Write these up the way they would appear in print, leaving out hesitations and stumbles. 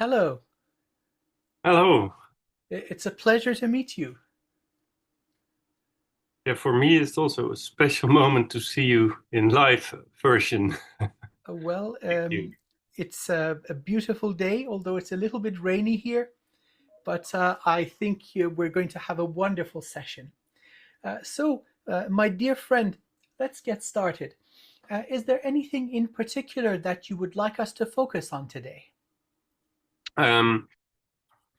Hello. Hello. It's a pleasure to meet you. Yeah, for me, it's also a special moment to see you in live version. Uh, Well, Thank you. um, it's a beautiful day, although it's a little bit rainy here, but I think we're going to have a wonderful session. My dear friend, let's get started. Is there anything in particular that you would like us to focus on today? Um,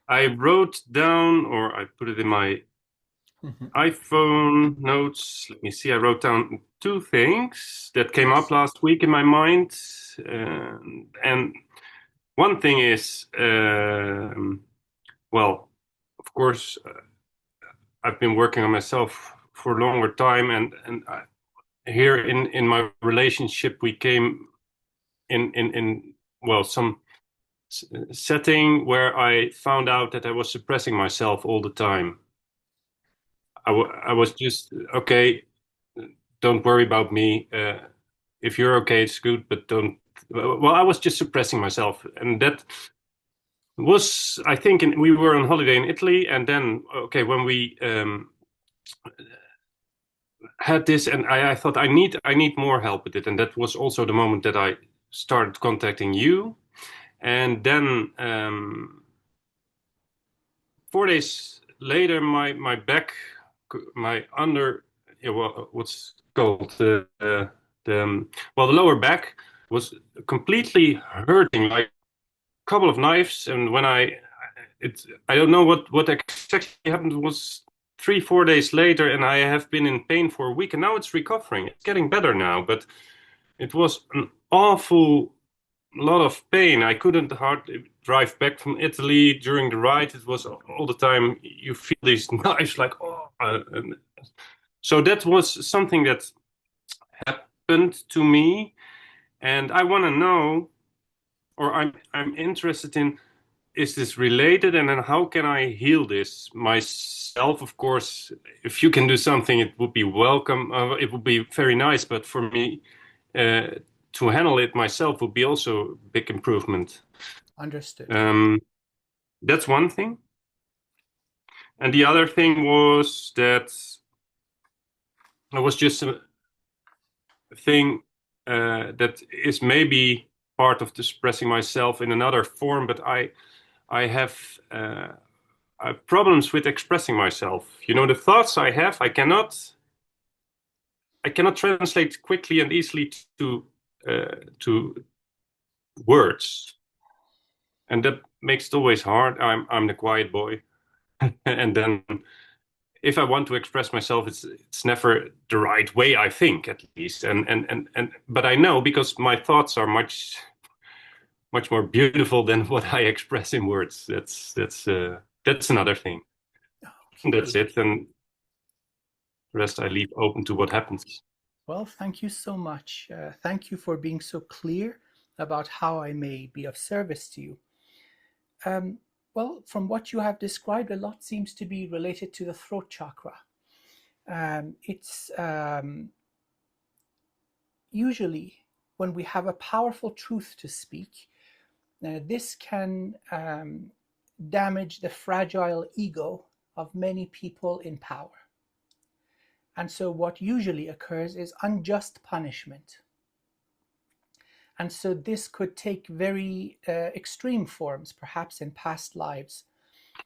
I wrote down, or I put it in my Mhm. iPhone notes. Let me see. I wrote down two things that came up Yes. last week in my mind. And one thing is, well, of course, I've been working on myself for a longer time, and here in my relationship, we came in well some setting where I found out that I was suppressing myself all the time. I was just okay. Don't worry about me. If you're okay, it's good, but don't. Well, I was just suppressing myself, and that was, I think, we were on holiday in Italy, and then okay, when we had this, and I thought I need more help with it, and that was also the moment that I started contacting you, and then 4 days later, my back, my under, yeah, what's called the lower back was completely hurting, like a couple of knives. And when I don't know what exactly happened. It was 3 4 days later, and I have been in pain for a week, and now it's recovering. It's getting better now, but it was an awful lot of pain. I couldn't hardly drive back from Italy during the ride. It was all the time you feel these knives like oh. So that was something that happened to me, and I want to know, or I'm interested in, is this related, and then how can I heal this myself? Of course, if you can do something, it would be welcome. It would be very nice, but for me, uh, to handle it myself would be also a big improvement. Understood. Um, that's one thing. And the other thing was that I was just a thing that is maybe part of expressing myself in another form, but I have I have problems with expressing myself. You know, the thoughts I cannot translate quickly and easily to words, and that makes it always hard. I'm the quiet boy, and then if I want to express myself, it's never the right way, I think, at least. And but I know because my thoughts are much more beautiful than what I express in words. That's another thing. That's Okay. it. And the rest I leave open to what happens. Well, thank you so much. Thank you for being so clear about how I may be of service to you. Um, well, from what you have described, a lot seems to be related to the throat chakra. It's usually when we have a powerful truth to speak, this can damage the fragile ego of many people in power. And so, what usually occurs is unjust punishment. And so, this could take very extreme forms, perhaps in past lives,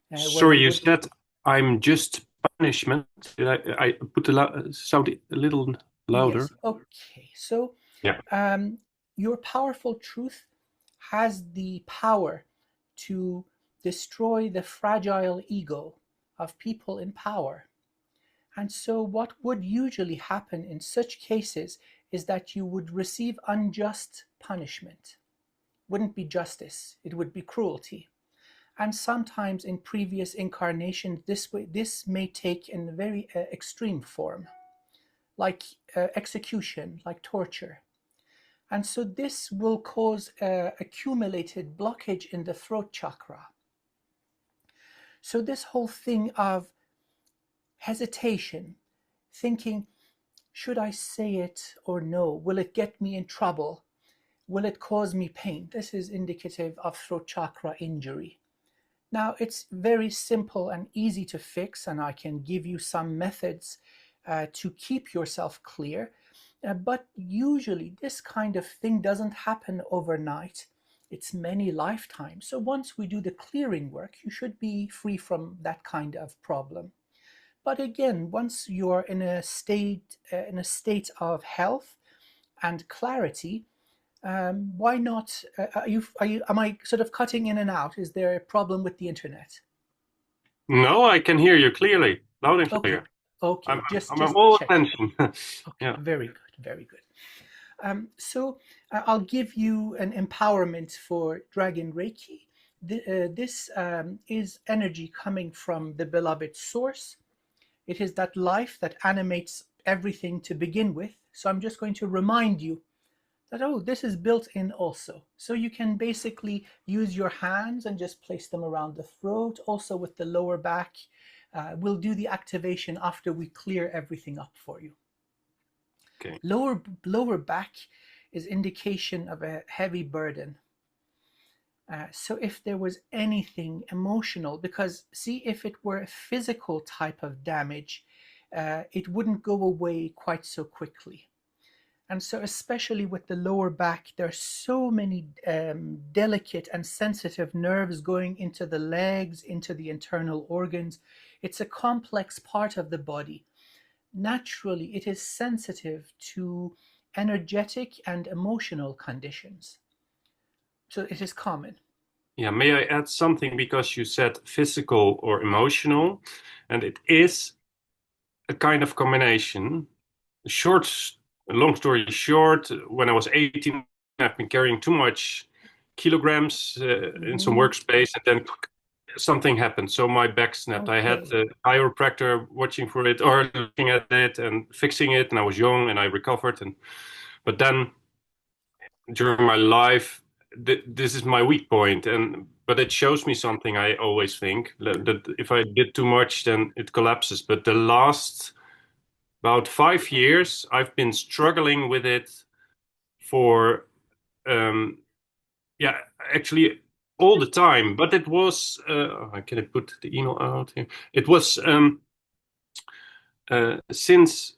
where Sorry, we you would. said I'm just punishment. I put the sound a little louder. Yes, okay. So, Yeah. um, your powerful truth has the power to destroy the fragile ego of people in power. And so, what would usually happen in such cases is that you would receive unjust punishment. Wouldn't be justice, it would be cruelty. And sometimes in previous incarnations, this may take in a very extreme form, like execution, like torture. And so this will cause accumulated blockage in the throat chakra. So this whole thing of hesitation, thinking, should I say it or no? Will it get me in trouble? Will it cause me pain? This is indicative of throat chakra injury. Now, it's very simple and easy to fix, and I can give you some methods to keep yourself clear. But usually, this kind of thing doesn't happen overnight. It's many lifetimes. So once we do the clearing work, you should be free from that kind of problem. But again, once you're in a state of health and clarity, why not? Am I sort of cutting in and out? Is there a problem with the internet? No, I can hear you clearly, loud and Okay, clear. okay, I'm just all check. attention. Okay, Yeah. very good, very good. So I'll give you an empowerment for Dragon Reiki. This is energy coming from the beloved source. It is that life that animates everything to begin with. So I'm just going to remind you that, oh, this is built in also. So you can basically use your hands and just place them around the throat, also with the lower back. We'll do the activation after we clear everything up for you. Okay. Lower back is indication of a heavy burden. So if there was anything emotional, because see, if it were a physical type of damage, it wouldn't go away quite so quickly. And so especially with the lower back, there are so many delicate and sensitive nerves going into the legs, into the internal organs. It's a complex part of the body. Naturally, it is sensitive to energetic and emotional conditions. So it is common. Yeah, may I add something, because you said physical or emotional, and it is a kind of combination. Long story short, when I was 18, I've been carrying too much kilograms in some workspace, and then something happened. So my back snapped. I had Okay. a chiropractor watching for it or looking at it and fixing it, and I was young and I recovered. But then during my life, this is my weak point, but it shows me something. I always think that if I did too much, then it collapses. But the last about 5 years, I've been struggling with it for, yeah, actually all the time. But it was, can I put the email out here? It was since,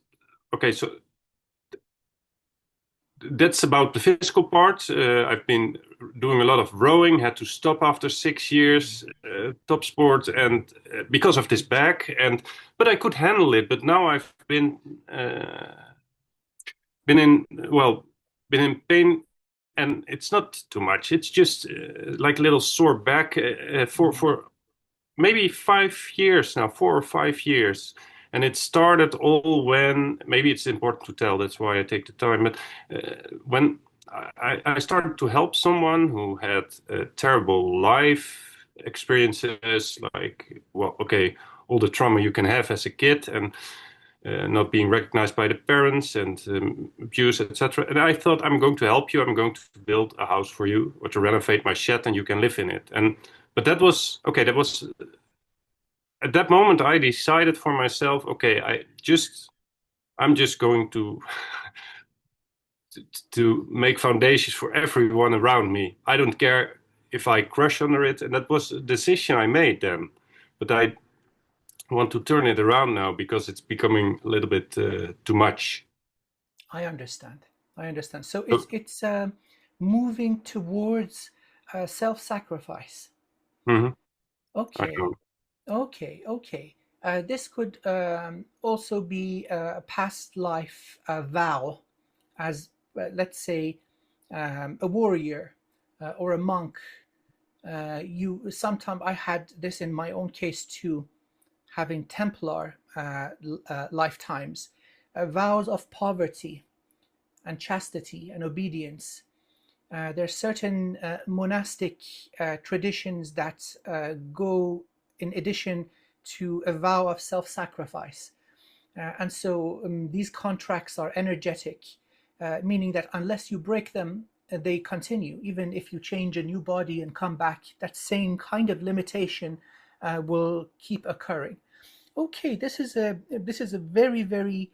okay, so that's about the physical part. I've been doing a lot of rowing, had to stop after 6 years, top sport, and because of this back. But I could handle it. But now I've been been in pain, and it's not too much. It's just like a little sore back for maybe 5 years now, 4 or 5 years. And it started all when, maybe it's important to tell, that's why I take the time, but when I started to help someone who had terrible life experiences, like, well, okay, all the trauma you can have as a kid, and not being recognized by the parents, and abuse, etc. And I thought, I'm going to help you. I'm going to build a house for you, or to renovate my shed, and you can live in it. But that was okay. That was at that moment I decided for myself, okay, I'm just going to to make foundations for everyone around me. I don't care if I crash under it. And that was a decision I made then. But I want to turn it around now, because it's becoming a little bit too much. I understand. I understand. So it's moving towards self-sacrifice. Mm-hmm. I Okay. know. Okay. Okay. This could also be a past life vow, as let's say a warrior or a monk. You Sometimes I had this in my own case too, having Templar lifetimes, vows of poverty and chastity and obedience. There are certain monastic traditions that go in addition to a vow of self-sacrifice. And so these contracts are energetic, meaning that unless you break them, they continue. Even if you change a new body and come back, that same kind of limitation will keep occurring. Okay, this is a very, very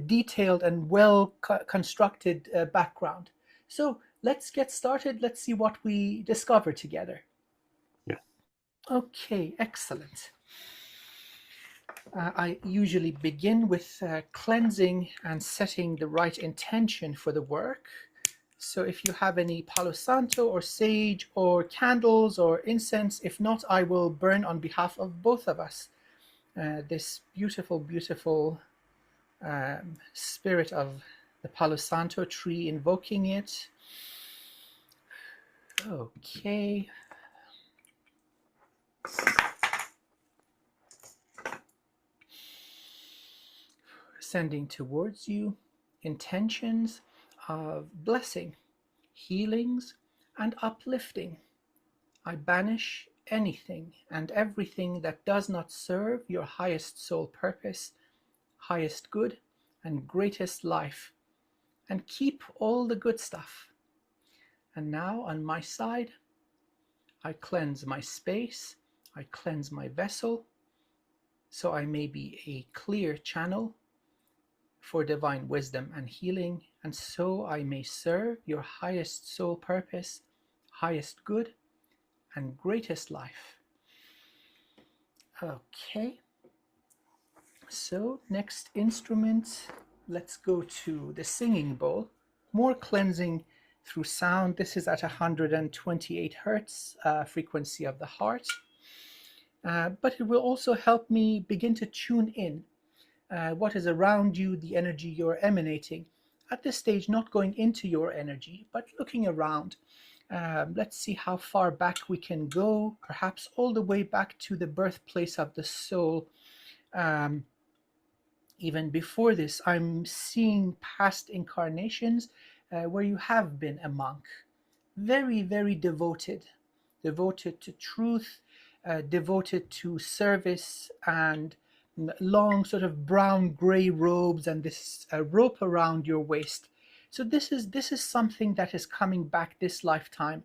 detailed and well constructed background. So let's get started. Let's see what we discover together. Yeah. Okay, excellent. I usually begin with cleansing and setting the right intention for the work. So if you have any Palo Santo or sage or candles or incense, if not, I will burn on behalf of both of us this beautiful, beautiful spirit of the Palo Santo tree, invoking it. Okay. Sending towards you intentions of blessing, healings, and uplifting. I banish anything and everything that does not serve your highest soul purpose, highest good, and greatest life, and keep all the good stuff. And now on my side, I cleanse my space, I cleanse my vessel, so I may be a clear channel for divine wisdom and healing, and so I may serve your highest soul purpose, highest good, and greatest life. Okay, so next instrument, let's go to the singing bowl. More cleansing through sound. This is at 128 hertz frequency of the heart, but it will also help me begin to tune in what is around you, the energy you're emanating. At this stage, not going into your energy, but looking around. Let's see how far back we can go, perhaps all the way back to the birthplace of the soul. Even before this, I'm seeing past incarnations where you have been a monk, very, very devoted to truth, devoted to service, and long sort of brown gray robes and this rope around your waist. So this is something that is coming back this lifetime,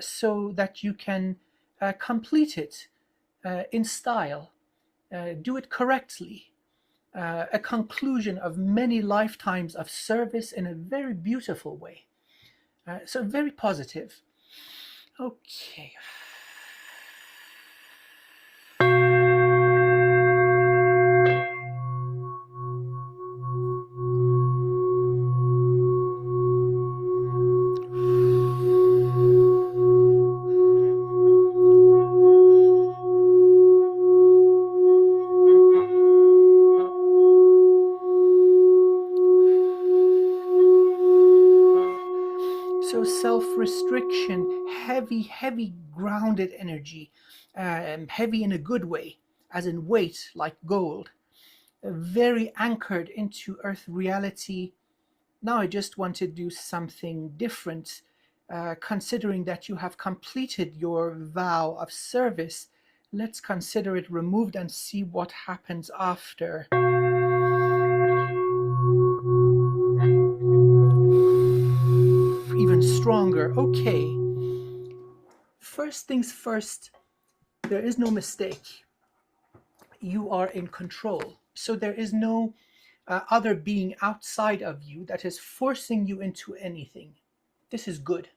so that you can complete it in style, do it correctly, a conclusion of many lifetimes of service in a very beautiful way. So very positive. Okay. So self-restriction, heavy grounded energy, heavy in a good way, as in weight, like gold, very anchored into earth reality. Now I just want to do something different, considering that you have completed your vow of service. Let's consider it removed and see what happens after. Even stronger. Okay. First things first, there is no mistake. You are in control. So there is no other being outside of you that is forcing you into anything. This is good.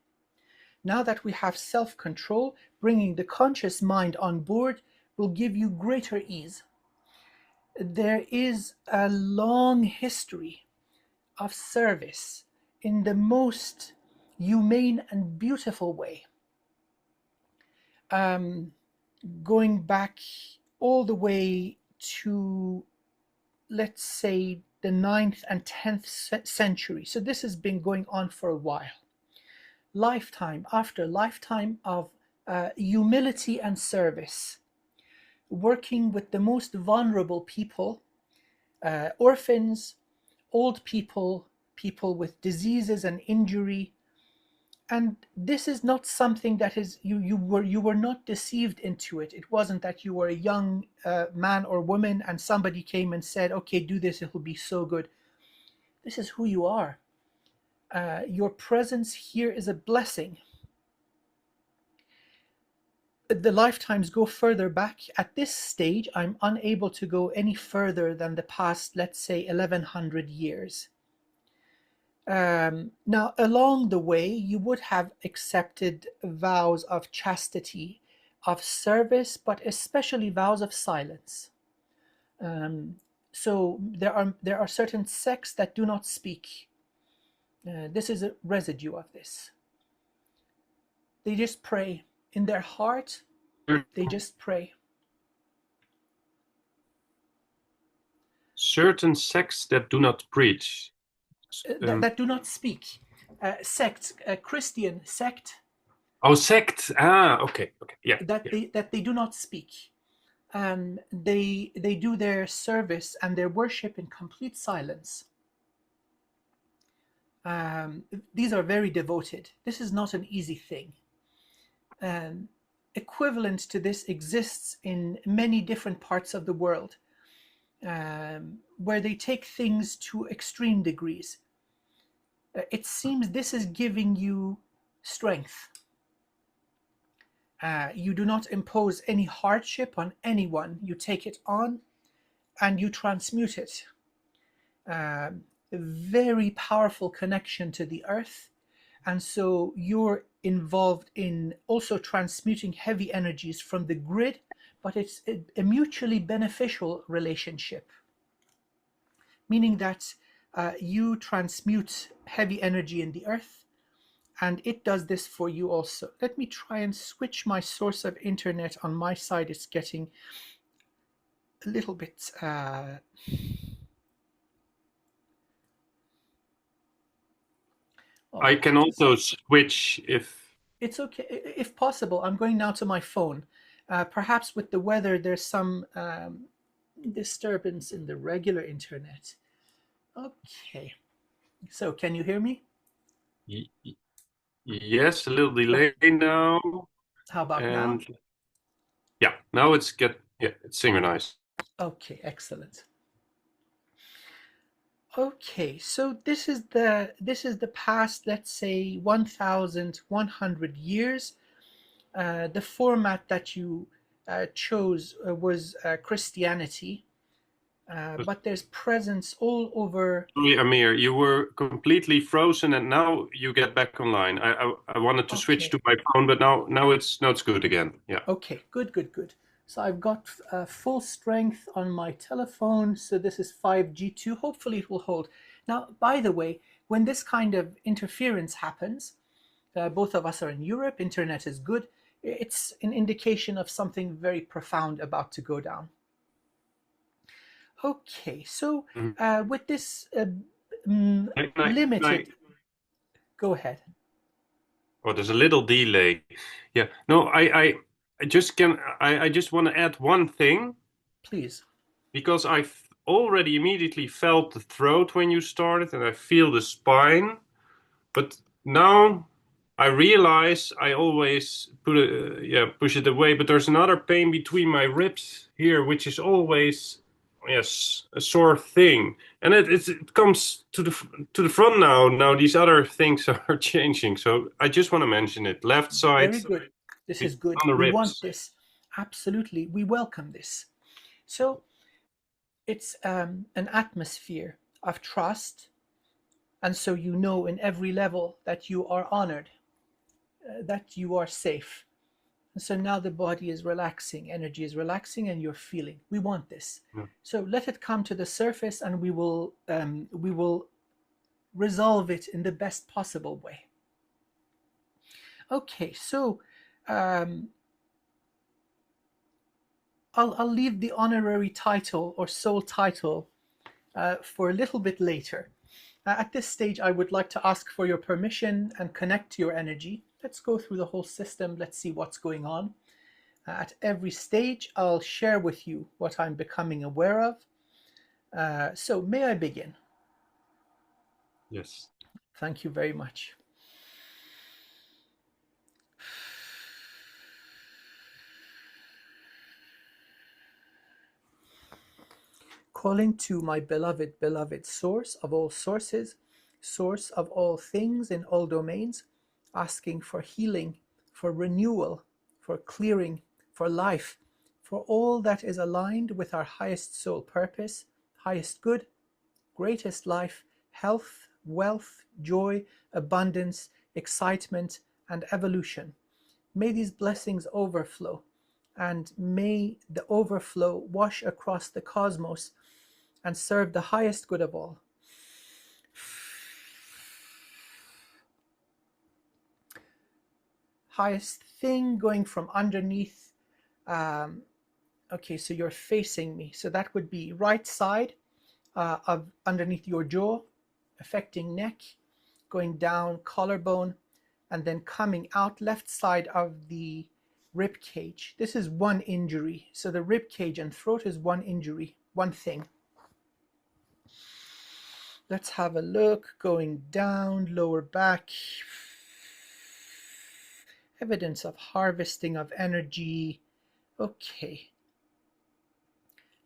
Now that we have self-control, bringing the conscious mind on board will give you greater ease. There is a long history of service in the most humane and beautiful way, going back all the way to, let's say, the 9th and 10th century. So this has been going on for a while. Lifetime after lifetime of humility and service, working with the most vulnerable people, orphans, old people, people with diseases and injury. And this is not something that is, you were not deceived into it. It wasn't that you were a young man or woman and somebody came and said, okay, do this, it will be so good. This is who you are. Your presence here is a blessing. The lifetimes go further back. At this stage, I'm unable to go any further than the past, let's say, 1100 years. Now, along the way, you would have accepted vows of chastity, of service, but especially vows of silence. So there are certain sects that do not speak. This is a residue of this. They just pray in their heart. They just pray. Certain sects that do not preach. That do not speak. Sects, Christian sect. Oh, sect. Ah, okay, yeah. That they do not speak. They do their service and their worship in complete silence. These are very devoted. This is not an easy thing. Equivalent to this exists in many different parts of the world, where they take things to extreme degrees. It seems this is giving you strength. You do not impose any hardship on anyone. You take it on and you transmute it. A very powerful connection to the earth. And so you're involved in also transmuting heavy energies from the grid, but it's a mutually beneficial relationship. Meaning that you transmute heavy energy in the earth, and it does this for you also. Let me try and switch my source of internet on my side. It's getting a little bit... I can also switch if... It's okay. If possible, I'm going now to my phone. Perhaps with the weather, there's some disturbance in the regular internet. Okay. So can you hear me? Yes, a little delay now. How about now? Yeah, now it's synchronized. Okay, excellent. Okay, so this is the past, let's say 1,100 years. The format that you chose was Christianity, but there's presence all over. Sorry, Amir, you were completely frozen, and now you get back online. I wanted to switch to my phone, but now it's good again. Yeah. Okay, good. So I've got full strength on my telephone. So this is 5G2. Hopefully it will hold. Now, by the way, when this kind of interference happens, both of us are in Europe, internet is good. It's an indication of something very profound about to go down. Okay, so with this limited... Go ahead. Oh, there's a little delay. Yeah. No, I just want to add one thing. Please. Because I already immediately felt the throat when you started, and I feel the spine. But now I realize I always push it away. But there's another pain between my ribs here, which is always a sore thing, and it comes to the front now. Now these other things are changing, so I just want to mention it. Left side. Very good. This is good. We want this. Absolutely, we welcome this. So it's an atmosphere of trust, and so you know in every level that you are honored, that you are safe. And so now the body is relaxing, energy is relaxing, and you're feeling. We want this. Yeah. So let it come to the surface, and we will resolve it in the best possible way. Okay, so I'll leave the honorary title or soul title for a little bit later. At this stage, I would like to ask for your permission and connect to your energy. Let's go through the whole system. Let's see what's going on. At every stage, I'll share with you what I'm becoming aware of. So may I begin? Yes. Thank you very much. Calling to my beloved source of all sources, source of all things in all domains, asking for healing, for renewal, for clearing, for life, for all that is aligned with our highest soul purpose, highest good, greatest life, health, wealth, joy, abundance, excitement, and evolution. May these blessings overflow, and may the overflow wash across the cosmos and serve the highest good of all. Highest thing going from underneath. Okay, so you're facing me. So that would be right side of underneath your jaw, affecting neck, going down collarbone, and then coming out left side of the rib cage. This is one injury. So the rib cage and throat is one injury, one thing. Let's have a look. Going down, lower back. Evidence of harvesting of energy. Okay.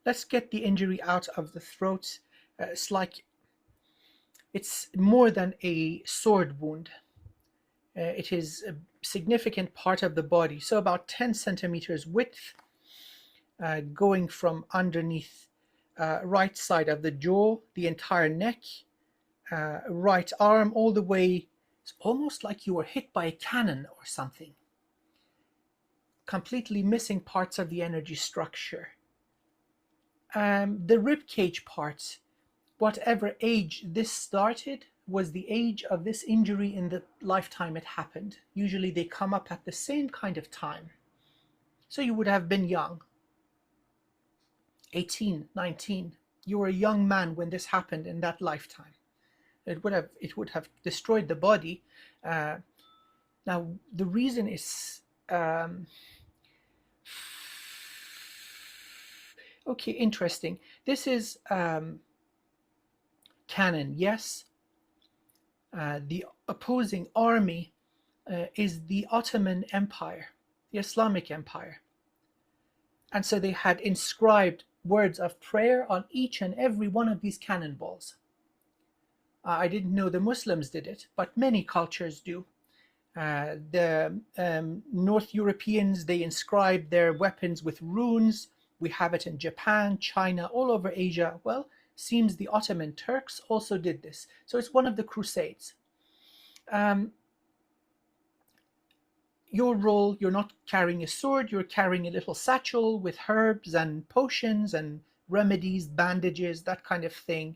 Let's get the injury out of the throat. It's like it's more than a sword wound. It is a significant part of the body. So about 10 centimeters width, going from underneath right side of the jaw, the entire neck, right arm, all the way. It's almost like you were hit by a cannon or something. Completely missing parts of the energy structure. The rib cage parts, whatever age this started, was the age of this injury in the lifetime it happened. Usually they come up at the same kind of time. So you would have been young, 18, 19. You were a young man when this happened in that lifetime. It would have destroyed the body. Now the reason is okay, interesting. This is canon, yes. The opposing army is the Ottoman Empire, the Islamic Empire. And so they had inscribed words of prayer on each and every one of these cannonballs. I didn't know the Muslims did it, but many cultures do. The North Europeans, they inscribe their weapons with runes. We have it in Japan, China, all over Asia. Well, seems the Ottoman Turks also did this. So it's one of the Crusades. Your role, you're not carrying a sword, you're carrying a little satchel with herbs and potions and remedies, bandages, that kind of thing.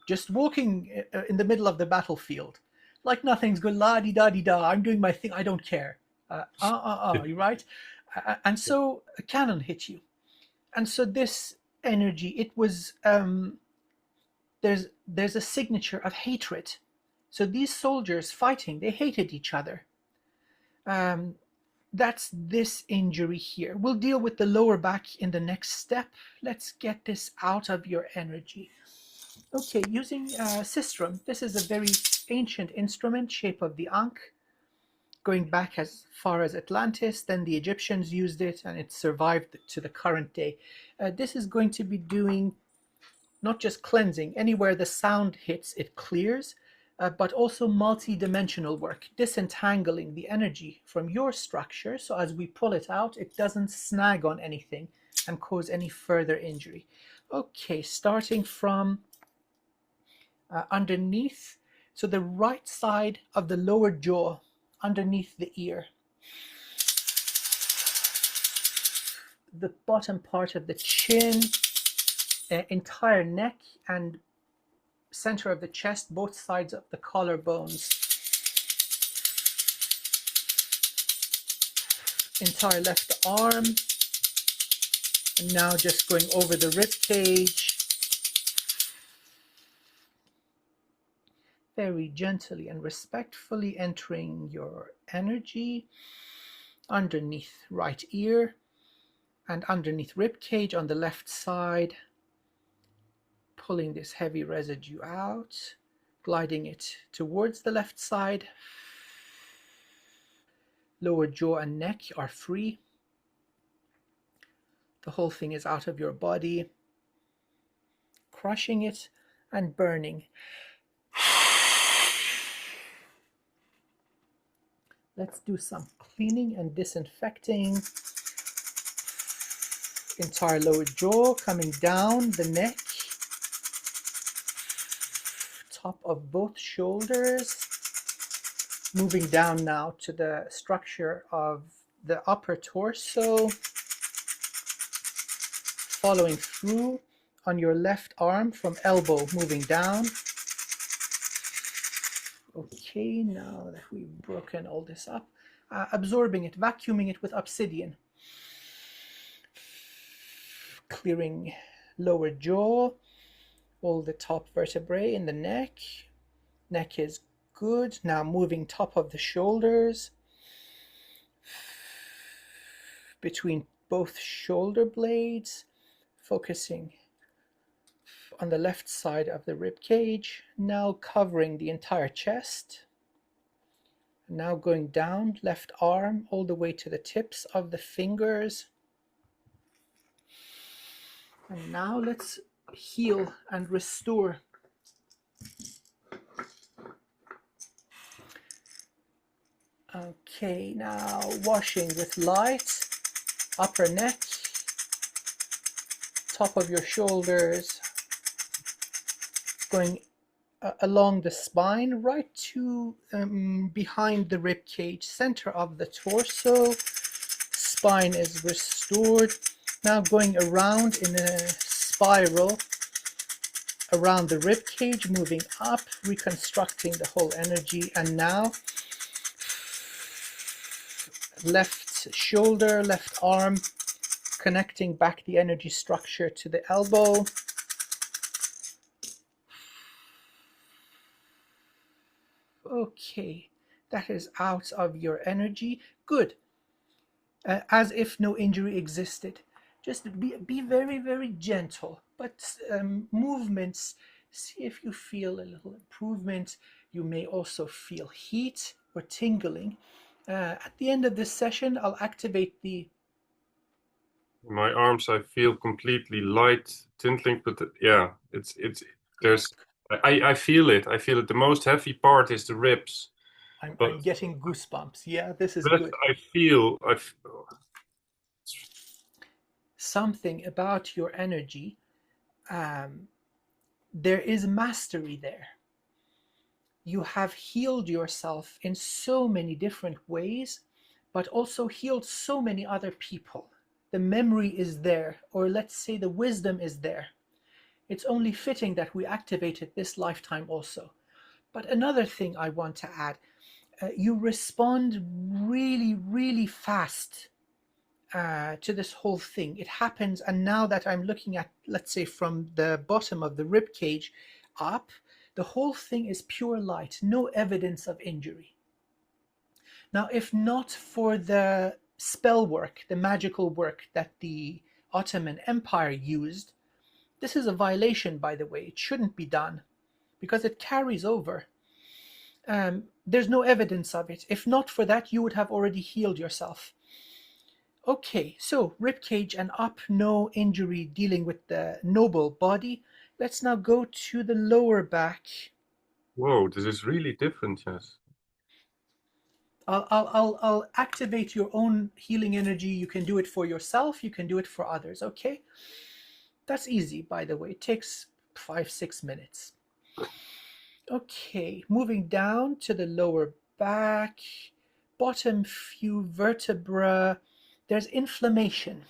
Just walking in the middle of the battlefield. Like nothing's good, la-di-da-di-da, I'm doing my thing, I don't care. You're right? And so a cannon hit you. And so this energy, it was, there's a signature of hatred. So these soldiers fighting, they hated each other. That's this injury here. We'll deal with the lower back in the next step. Let's get this out of your energy. Okay, using sistrum. This is a very ancient instrument, shape of the Ankh, going back as far as Atlantis. Then the Egyptians used it and it survived to the current day. This is going to be doing not just cleansing. Anywhere the sound hits, it clears, but also multi-dimensional work, disentangling the energy from your structure. So as we pull it out, it doesn't snag on anything and cause any further injury. Okay, starting from underneath. So the right side of the lower jaw, underneath the ear. The bottom part of the chin, entire neck and center of the chest, both sides of the collarbones. Entire left arm. And now just going over the rib cage. Very gently and respectfully entering your energy underneath right ear and underneath rib cage on the left side, pulling this heavy residue out, gliding it towards the left side. Lower jaw and neck are free. The whole thing is out of your body, crushing it and burning. Let's do some cleaning and disinfecting. Entire lower jaw coming down the neck. top of both shoulders, moving down now to the structure of the upper torso, following through on your left arm from elbow, moving down. Okay, now that we've broken all this up, absorbing it, vacuuming it with obsidian. Clearing lower jaw, all the top vertebrae in the neck. Neck is good. Now moving top of the shoulders, between both shoulder blades, focusing on the left side of the rib cage, now covering the entire chest. Now going down, left arm all the way to the tips of the fingers. And now let's heal and restore. Okay, now washing with light, upper neck, top of your shoulders, going along the spine, right to behind the rib cage, center of the torso. Spine is restored. Now going around in a spiral around the rib cage, moving up, reconstructing the whole energy. And now left shoulder, left arm, connecting back the energy structure to the elbow. Okay, that is out of your energy. Good. As if no injury existed. Just be very, very gentle, but movements, see if you feel a little improvement. You may also feel heat or tingling. At the end of this session, I'll activate the... My arms, I feel completely light, tingling, but yeah, I feel it. I feel it. The most heavy part is the ribs. I'm getting goosebumps. Yeah, this is but good. I feel something about your energy. There is mastery there. You have healed yourself in so many different ways, but also healed so many other people. The memory is there, or let's say the wisdom is there. It's only fitting that we activate it this lifetime also. But another thing I want to add, you respond really, really fast to this whole thing. It happens, and now that I'm looking at, let's say, from the bottom of the rib cage up, the whole thing is pure light, no evidence of injury. Now, if not for the spell work, the magical work that the Ottoman Empire used, this is a violation, by the way. It shouldn't be done because it carries over. There's no evidence of it. If not for that, you would have already healed yourself. Okay, so ribcage and up, no injury, dealing with the noble body. Let's now go to the lower back. Whoa, this is really different, yes. I'll activate your own healing energy. You can do it for yourself. You can do it for others, okay? That's easy, by the way. It takes 5-6 minutes. Okay, moving down to the lower back, bottom few vertebrae. There's inflammation.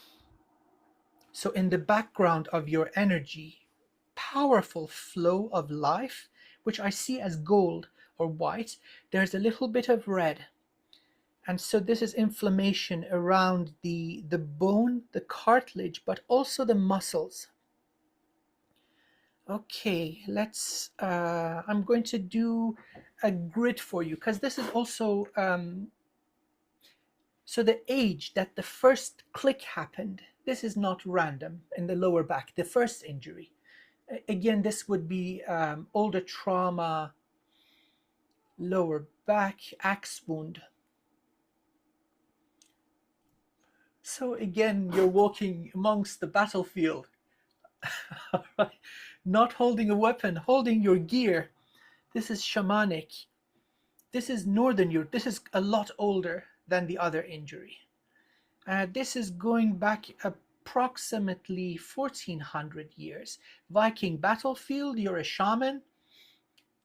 So in the background of your energy, powerful flow of life, which I see as gold or white, there's a little bit of red. And so this is inflammation around the bone, the cartilage, but also the muscles. Okay, let's, I'm going to do a grid for you, because this is also, so the age that the first click happened, this is not random in the lower back, the first injury. Again, this would be older trauma, lower back, axe wound. So again, you're walking amongst the battlefield, not holding a weapon, holding your gear. This is shamanic. This is Northern Europe. This is a lot older than the other injury. This is going back approximately 1400 years. Viking battlefield, you're a shaman.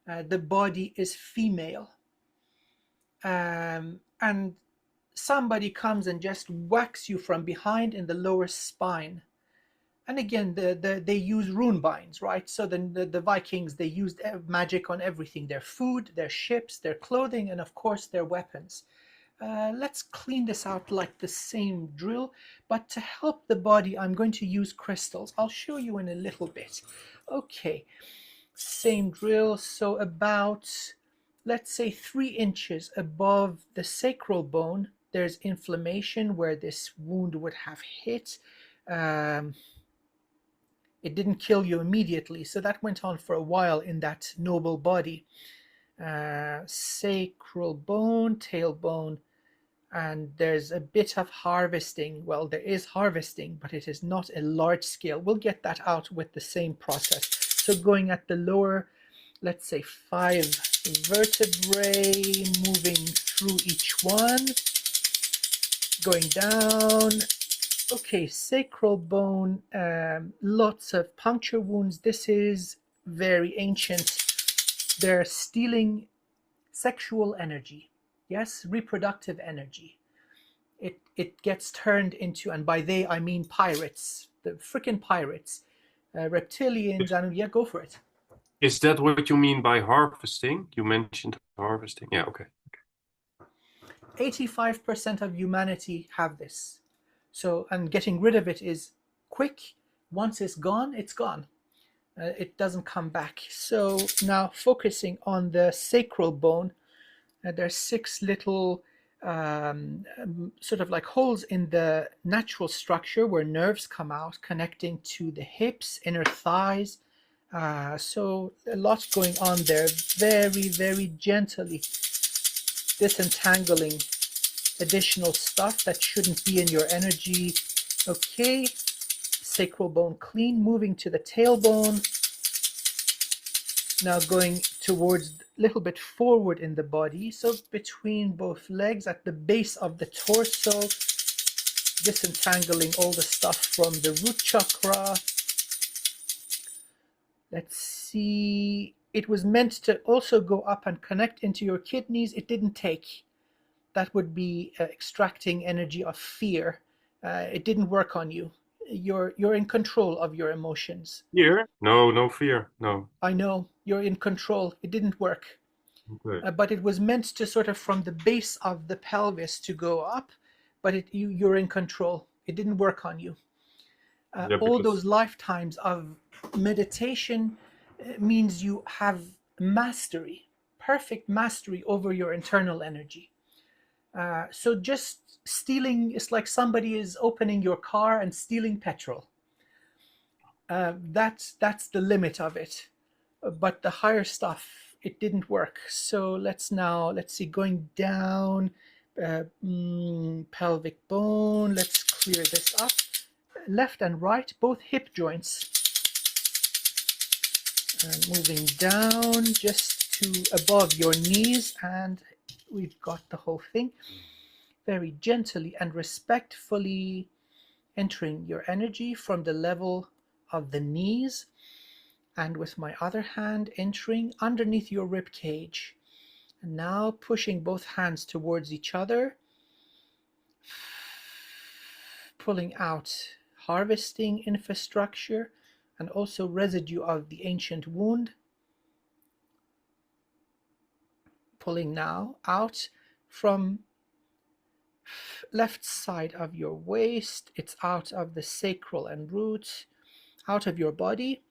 The body is female. And somebody comes and just whacks you from behind in the lower spine. And again, they use rune binds, right? So then the Vikings, they used magic on everything: their food, their ships, their clothing, and of course their weapons. Let's clean this out like the same drill, but to help the body, I'm going to use crystals. I'll show you in a little bit. Okay, same drill. So about, let's say, 3 inches above the sacral bone, there's inflammation where this wound would have hit. It didn't kill you immediately, so that went on for a while in that noble body. Sacral bone, tailbone, and there's a bit of harvesting. Well, there is harvesting, but it is not a large scale. We'll get that out with the same process. So going at the lower, let's say 5 vertebrae, moving through each one, going down. Okay, sacral bone, lots of puncture wounds. This is very ancient. They're stealing sexual energy. Yes, reproductive energy. It gets turned into, and by they I mean pirates, the freaking pirates, reptilians, and yeah, go for it. Is that what you mean by harvesting? You mentioned harvesting. Yeah, okay. 85% of humanity have this. So, and getting rid of it is quick. Once it's gone, it's gone. It doesn't come back. So now focusing on the sacral bone, there's 6 little sort of like holes in the natural structure where nerves come out, connecting to the hips, inner thighs. So a lot going on there. Very, very gently disentangling additional stuff that shouldn't be in your energy. Okay, sacral bone clean, moving to the tailbone. Now going towards a little bit forward in the body, so between both legs at the base of the torso, disentangling all the stuff from the root chakra. Let's see, it was meant to also go up and connect into your kidneys. It didn't take. That would be extracting energy of fear. It didn't work on you. You're in control of your emotions. Fear? No fear. No. I know, you're in control. It didn't work. Okay. But it was meant to sort of from the base of the pelvis to go up, but you're in control. It didn't work on you. All those lifetimes of meditation means you have mastery, perfect mastery over your internal energy. So just stealing is like somebody is opening your car and stealing petrol. That's the limit of it. But the higher stuff, it didn't work. So let's see, going down, pelvic bone. Let's clear this up. Left and right, both hip joints. And moving down just to above your knees, and we've got the whole thing. Very gently and respectfully entering your energy from the level of the knees, and with my other hand entering underneath your rib cage. And now pushing both hands towards each other, pulling out harvesting infrastructure and also residue of the ancient wound. Pulling now out from left side of your waist. It's out of the sacral and root, out of your body.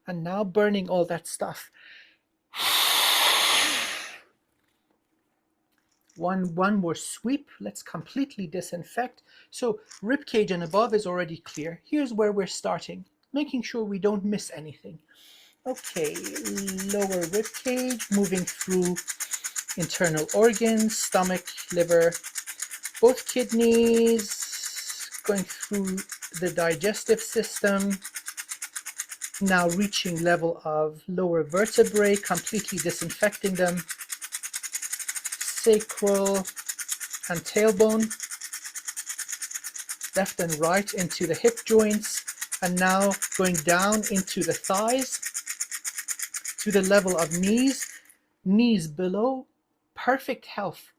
And now burning all that stuff. One more sweep. Let's completely disinfect. So ribcage and above is already clear. Here's where we're starting, making sure we don't miss anything. Okay, lower ribcage, moving through internal organs, stomach, liver, both kidneys, going through the digestive system. Now reaching level of lower vertebrae, completely disinfecting them. Sacral and tailbone, left and right into the hip joints, and now going down into the thighs to the level of knees, knees below, perfect health,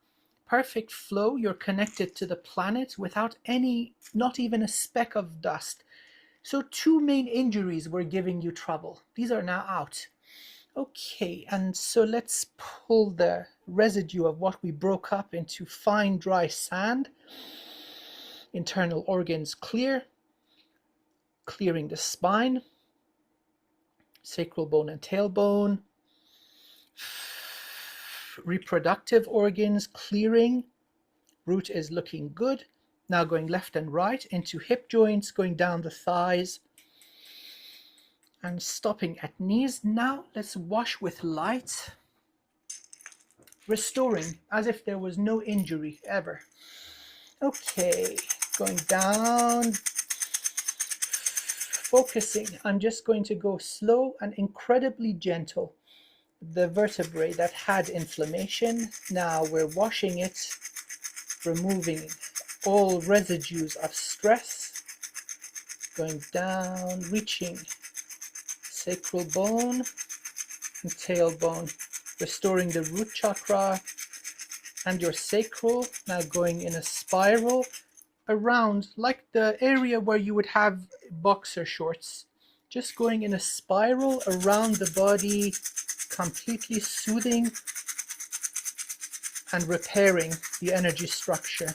perfect flow. You're connected to the planet without any, not even a speck of dust. So 2 main injuries were giving you trouble. These are now out. Okay, and so let's pull the residue of what we broke up into fine dry sand. Internal organs clear, clearing the spine, sacral bone and tailbone. Reproductive organs clearing. Root is looking good. Now going left and right into hip joints, going down the thighs and stopping at knees. Now let's wash with light, restoring as if there was no injury ever. Okay, going down, focusing. I'm just going to go slow and incredibly gentle. The vertebrae that had inflammation, now we're washing it, removing all residues of stress, going down, reaching sacral bone and tailbone, restoring the root chakra and your sacral, now going in a spiral around, like the area where you would have boxer shorts, just going in a spiral around the body, completely soothing and repairing the energy structure.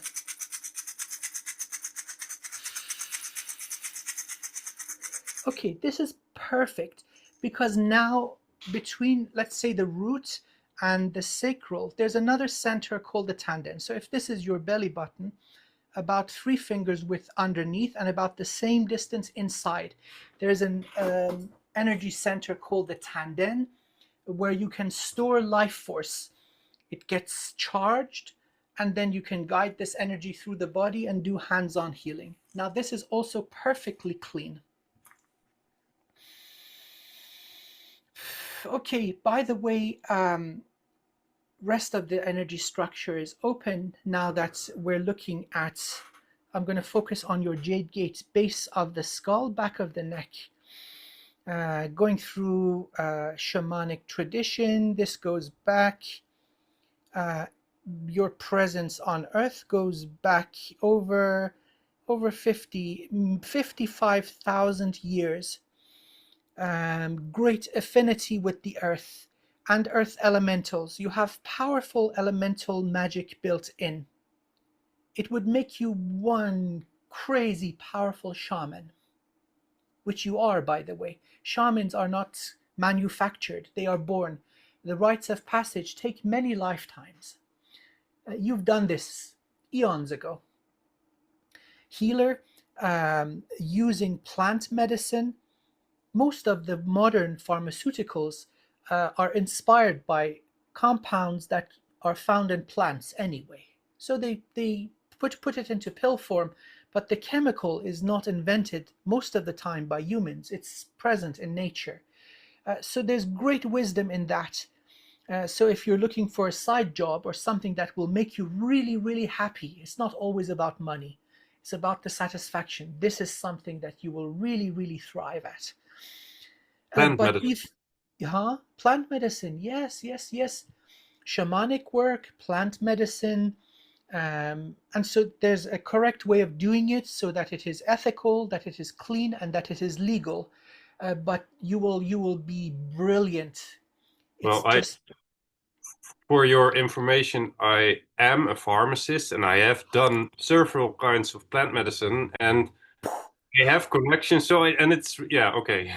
Okay, this is perfect because now between, let's say, the root and the sacral, there's another center called the tendon. So if this is your belly button, about 3 fingers width underneath and about the same distance inside, there's an energy center called the tendon where you can store life force. It gets charged and then you can guide this energy through the body and do hands-on healing. Now this is also perfectly clean. Okay, by the way, rest of the energy structure is open now that we're looking at, I'm going to focus on your jade gate, base of the skull, back of the neck, going through shamanic tradition. This goes back, your presence on earth goes back over 55,000 years. Great affinity with the earth and earth elementals. You have powerful elemental magic built in. It would make you one crazy powerful shaman, which you are, by the way. Shamans are not manufactured, they are born. The rites of passage take many lifetimes. You've done this eons ago. Healer, using plant medicine. Most of the modern pharmaceuticals are inspired by compounds that are found in plants anyway. So they put it into pill form, but the chemical is not invented most of the time by humans. It's present in nature. So there's great wisdom in that. So if you're looking for a side job or something that will make you really, really happy, it's not always about money. It's about the satisfaction. This is something that you will really, really thrive at. Plant medicine. Plant medicine, yes. Shamanic work, plant medicine, and so there's a correct way of doing it so that it is ethical, that it is clean, and that it is legal. But you will be brilliant. Well, for your information, I am a pharmacist and I have done several kinds of plant medicine and I have connections. So, okay.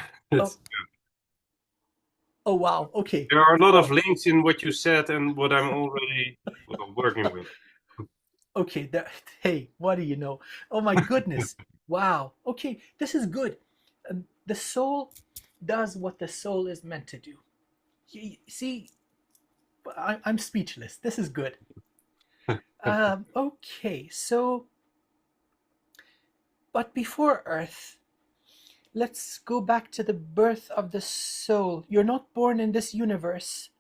Oh wow, okay. There are a lot of links in what you said and what I'm already working with. Okay, hey, what do you know? Oh my goodness. Wow. Okay, this is good. The soul does what the soul is meant to do. See, I'm speechless. This is good. Okay, so, but before Earth, let's go back to the birth of the soul. You're not born in this universe.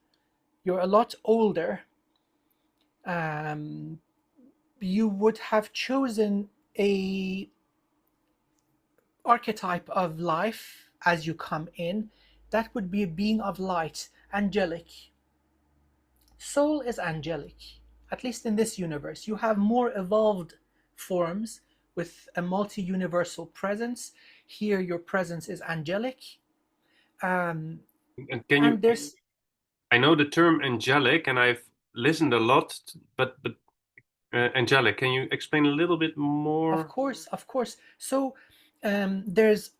You're a lot older. You would have chosen a archetype of life as you come in That would be a being of light, angelic. Soul is angelic, at least in this universe. You have more evolved forms with a multi-universal presence. Here, your presence is angelic. And can you? And there's, I know the term angelic, and I've listened a lot, but angelic, can you explain a little bit more? of course, of course. So there's,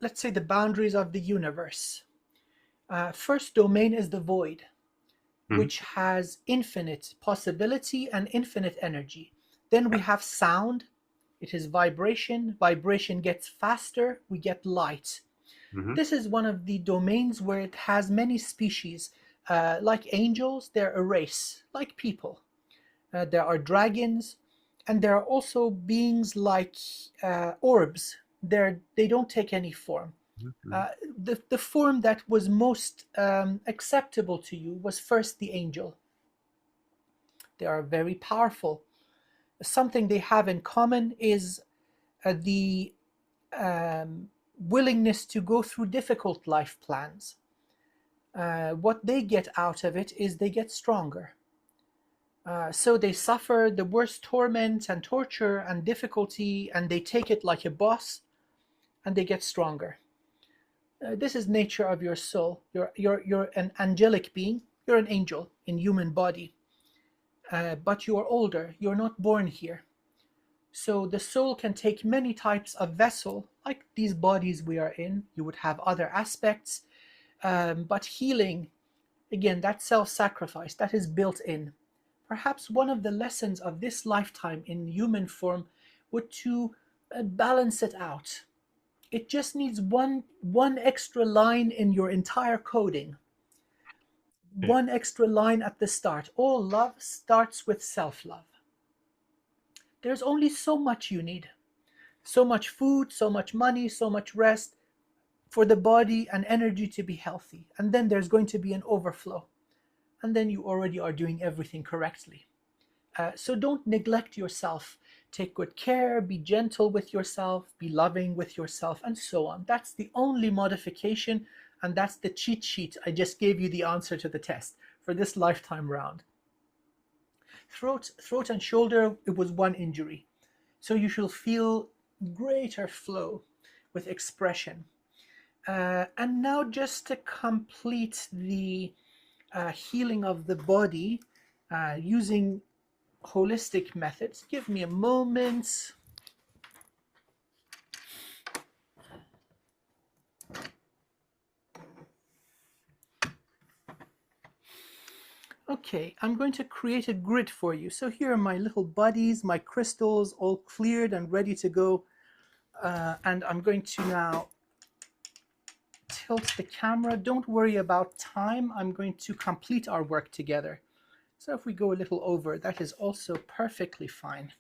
let's say, the boundaries of the universe. First domain is the void, which has infinite possibility and infinite energy. Then we have sound. It is vibration. Vibration gets faster. We get light. This is one of the domains where it has many species. Like angels, they're a race, like people. There are dragons, and there are also beings like orbs. They don't take any form. The form that was most acceptable to you was first the angel. They are very powerful. Something they have in common is the willingness to go through difficult life plans. What they get out of it is they get stronger. So they suffer the worst torment and torture and difficulty, and they take it like a boss, and they get stronger. This is nature of your soul. You're an angelic being. You're an angel in human body, but you are older. You're not born here. So the soul can take many types of vessel, like these bodies we are in. You would have other aspects, but healing, again, that self-sacrifice, that is built in. Perhaps one of the lessons of this lifetime in human form would to balance it out. It just needs one extra line in your entire coding. One extra line at the start. All love starts with self-love. There's only so much you need. So much food, so much money, so much rest for the body and energy to be healthy. And then there's going to be an overflow. And then you already are doing everything correctly. So don't neglect yourself. Take good care, be gentle with yourself, be loving with yourself, and so on. That's the only modification, and that's the cheat sheet. I just gave you the answer to the test for this lifetime round. Throat and shoulder, it was one injury. So you shall feel greater flow with expression. And now just to complete the healing of the body using holistic methods. Give me a moment. Okay, I'm going to create a grid for you. So here are my little buddies, my crystals, all cleared and ready to go. And I'm going to now tilt the camera. Don't worry about time. I'm going to complete our work together. So if we go a little over, that is also perfectly fine.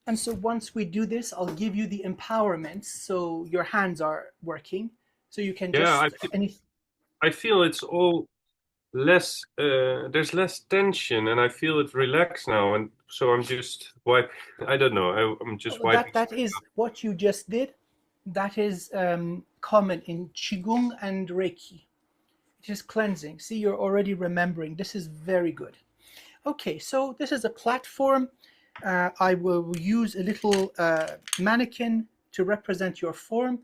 And so once we do this, I'll give you the empowerment so your hands are working. So you can just... I feel it's all less, there's less tension, and I feel it relaxed now. And so I'm just wiping, I don't know, I'm just wiping. That is what you just did. That is common in Qigong and Reiki. It is cleansing. See, you're already remembering. This is very good. Okay, so this is a platform. I will use a little mannequin to represent your form.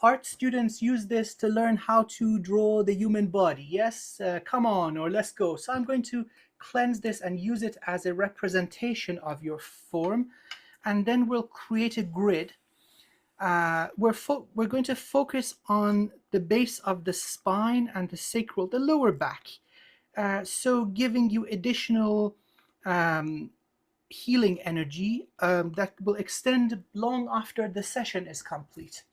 Art students use this to learn how to draw the human body. Yes, come on, or let's go. So I'm going to cleanse this and use it as a representation of your form. And then we'll create a grid. We're going to focus on the base of the spine and the sacral, the lower back. So giving you additional healing energy that will extend long after the session is complete.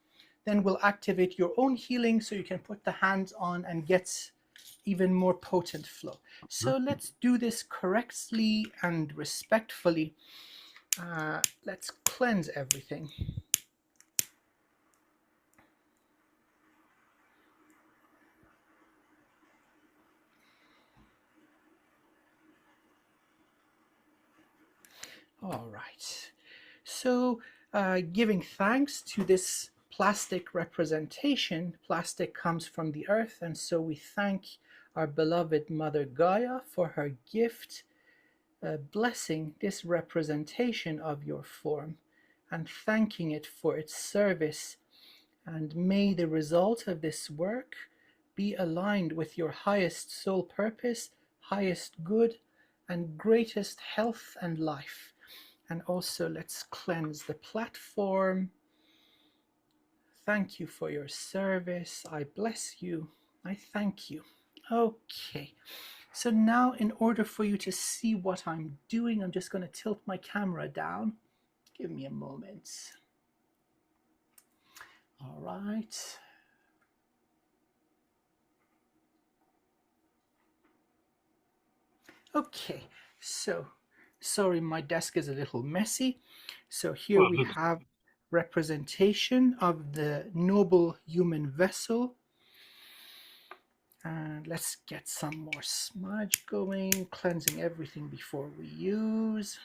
Then we'll activate your own healing so you can put the hands on and get even more potent flow. So let's do this correctly and respectfully. Let's cleanse everything. All right. So giving thanks to this plastic representation. Plastic comes from the earth, and so we thank our beloved Mother Gaia for her gift, blessing this representation of your form and thanking it for its service. And may the result of this work be aligned with your highest soul purpose, highest good, and greatest health and life. And also let's cleanse the platform. Thank you for your service. I bless you. I thank you. Okay. So now in order for you to see what I'm doing, I'm just going to tilt my camera down. Give me a moment. All right. Okay, so sorry, my desk is a little messy. So here we have representation of the noble human vessel. And let's get some more smudge going, cleansing everything before we use.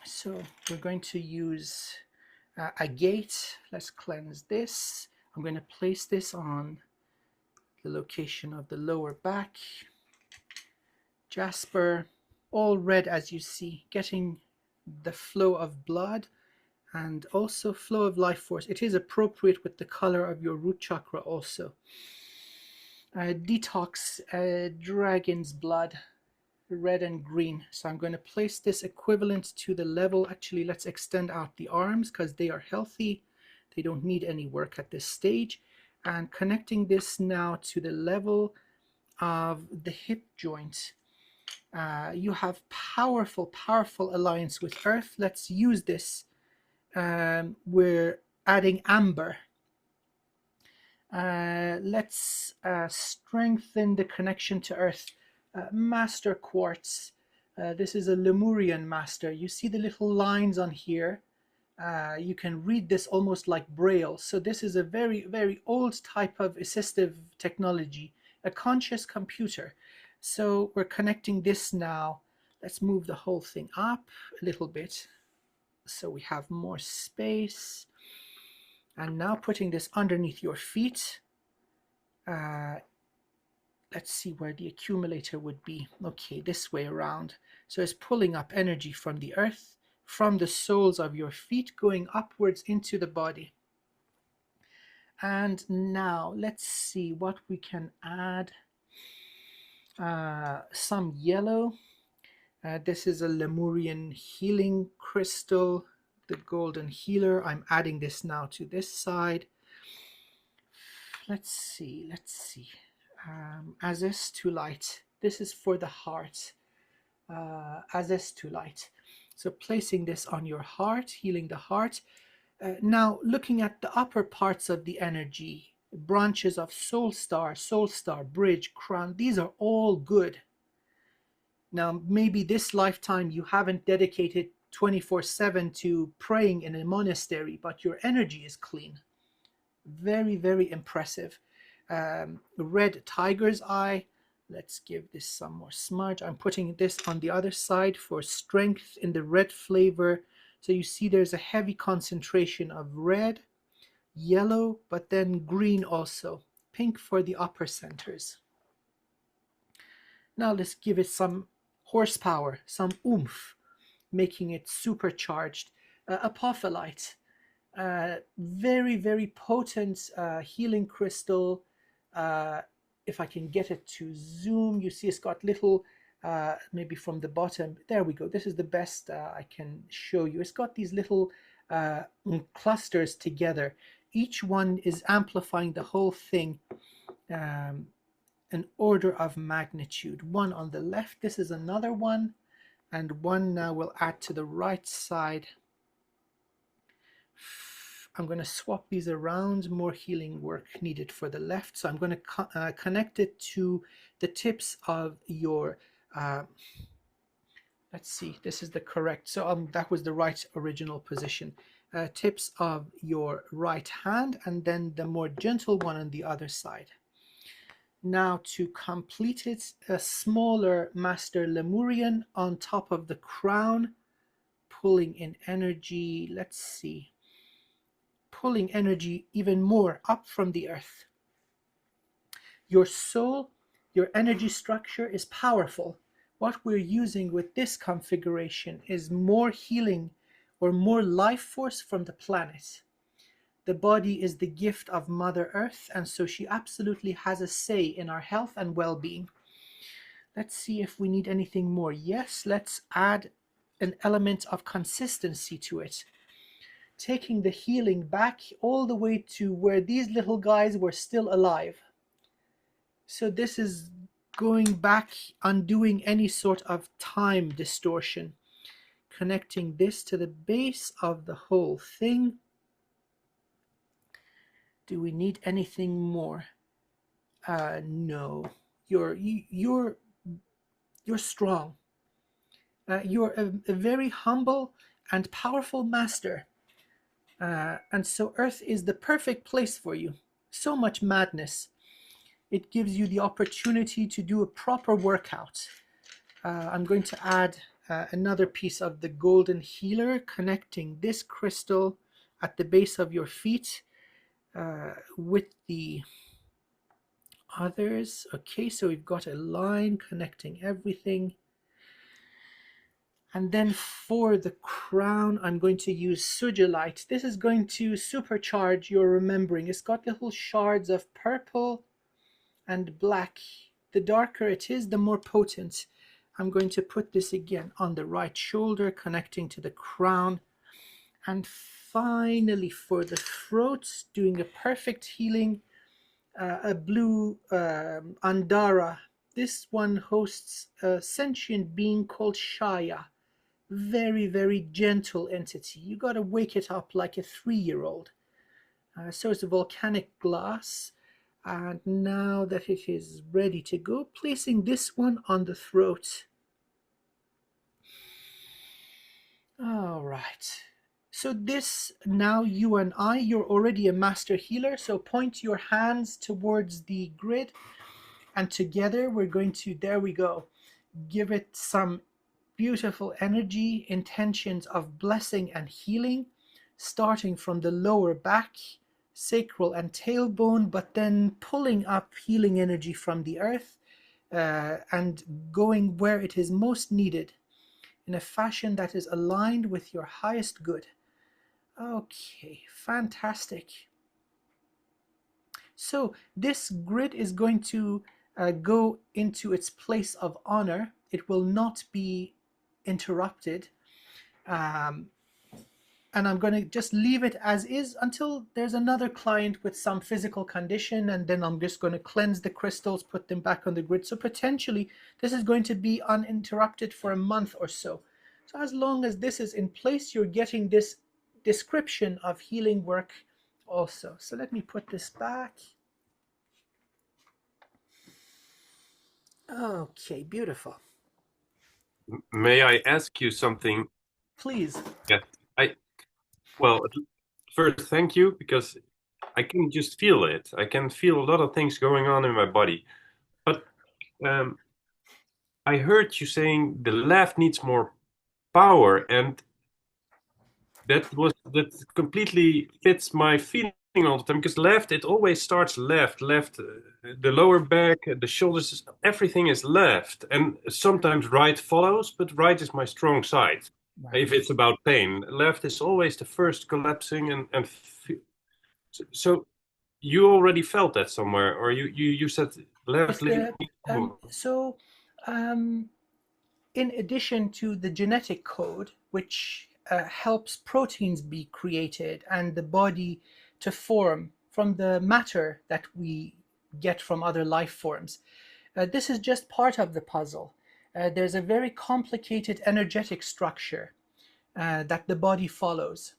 So we're going to use agate. Let's cleanse this. I'm going to place this on the location of the lower back. Jasper, all red as you see, getting the flow of blood and also flow of life force. It is appropriate with the color of your root chakra also. Detox dragon's blood, red and green. So I'm going to place this equivalent to the level. Actually, let's extend out the arms because they are healthy. They don't need any work at this stage. And connecting this now to the level of the hip joint. You have powerful alliance with Earth. Let's use this. We're adding amber. Let's strengthen the connection to Earth. Master quartz. This is a Lemurian master. You see the little lines on here. You can read this almost like Braille. So this is a very old type of assistive technology, a conscious computer. So we're connecting this now. Let's move the whole thing up a little bit so we have more space. And now putting this underneath your feet. Let's see where the accumulator would be. Okay, this way around. So it's pulling up energy from the earth, from the soles of your feet, going upwards into the body. And now let's see what we can add. Some yellow. This is a Lemurian healing crystal, the golden healer. I'm adding this now to this side. Let's see. Azestulite. This is for the heart. Azestulite. So placing this on your heart, healing the heart. Now looking at the upper parts of the energy, branches of soul star, bridge, crown, these are all good. Now maybe this lifetime you haven't dedicated 24/7 to praying in a monastery, but your energy is clean. Very impressive. Red tiger's eye. Let's give this some more smudge. I'm putting this on the other side for strength in the red flavor. So you see there's a heavy concentration of red, yellow, but then green also. Pink for the upper centers. Now let's give it some horsepower, some oomph, making it supercharged. Apophyllite. Very potent healing crystal. If I can get it to zoom, you see it's got little, maybe from the bottom, there we go. This is the best I can show you. It's got these little clusters together. Each one is amplifying the whole thing, an order of magnitude. One on the left, this is another one, and one now will add to the right side. I'm going to swap these around, more healing work needed for the left. So I'm going to connect it to the tips of your, let's see, this is the correct, so that was the right original position. Tips of your right hand, and then the more gentle one on the other side. Now to complete it, a smaller Master Lemurian on top of the crown, pulling in energy, let's see, pulling energy even more up from the earth. Your soul, your energy structure is powerful. What we're using with this configuration is more healing or more life force from the planet. The body is the gift of Mother Earth, and so she absolutely has a say in our health and well-being. Let's see if we need anything more. Yes, let's add an element of consistency to it. Taking the healing back all the way to where these little guys were still alive. So this is going back, undoing any sort of time distortion. Connecting this to the base of the whole thing. Do we need anything more? No. You're strong. You're a very humble and powerful master. And so Earth is the perfect place for you. So much madness. It gives you the opportunity to do a proper workout. I'm going to add another piece of the golden healer, connecting this crystal at the base of your feet with the others. Okay, so we've got a line connecting everything. And then for the crown, I'm going to use Sujilite. This is going to supercharge your remembering. It's got little shards of purple and black. The darker it is, the more potent. I'm going to put this again on the right shoulder, connecting to the crown. And finally, for the throat, doing a perfect healing, a blue Andara. This one hosts a sentient being called Shaya. Very, very gentle entity. You got to wake it up like a 3-year-old. So it's a volcanic glass. And now that it is ready to go, placing this one on the throat. All right. So this, now you and I, you're already a master healer. So point your hands towards the grid. And together we're going to, there we go, give it some beautiful energy, intentions of blessing and healing, starting from the lower back, sacral and tailbone, but then pulling up healing energy from the earth and going where it is most needed in a fashion that is aligned with your highest good. Okay, fantastic. So this grid is going to go into its place of honor. It will not be interrupted. And I'm going to just leave it as is until there's another client with some physical condition, and then I'm just going to cleanse the crystals, put them back on the grid. So potentially this is going to be uninterrupted for a month or so. So as long as this is in place, you're getting this description of healing work also. So let me put this back. Okay, beautiful. May I ask you something? Please. Yeah, well, first, thank you, because I can just feel it. I can feel a lot of things going on in my body. But I heard you saying the left needs more power, and that completely fits my feeling all the time. Because left, it always starts left, the lower back, the shoulders, everything is left, and sometimes right follows. But right is my strong side. Right. If it's about pain, left is always the first collapsing, and so you already felt that somewhere, or you said left. In addition to the genetic code, which helps proteins be created and the body to form from the matter that we get from other life forms, this is just part of the puzzle. There's a very complicated energetic structure that the body follows.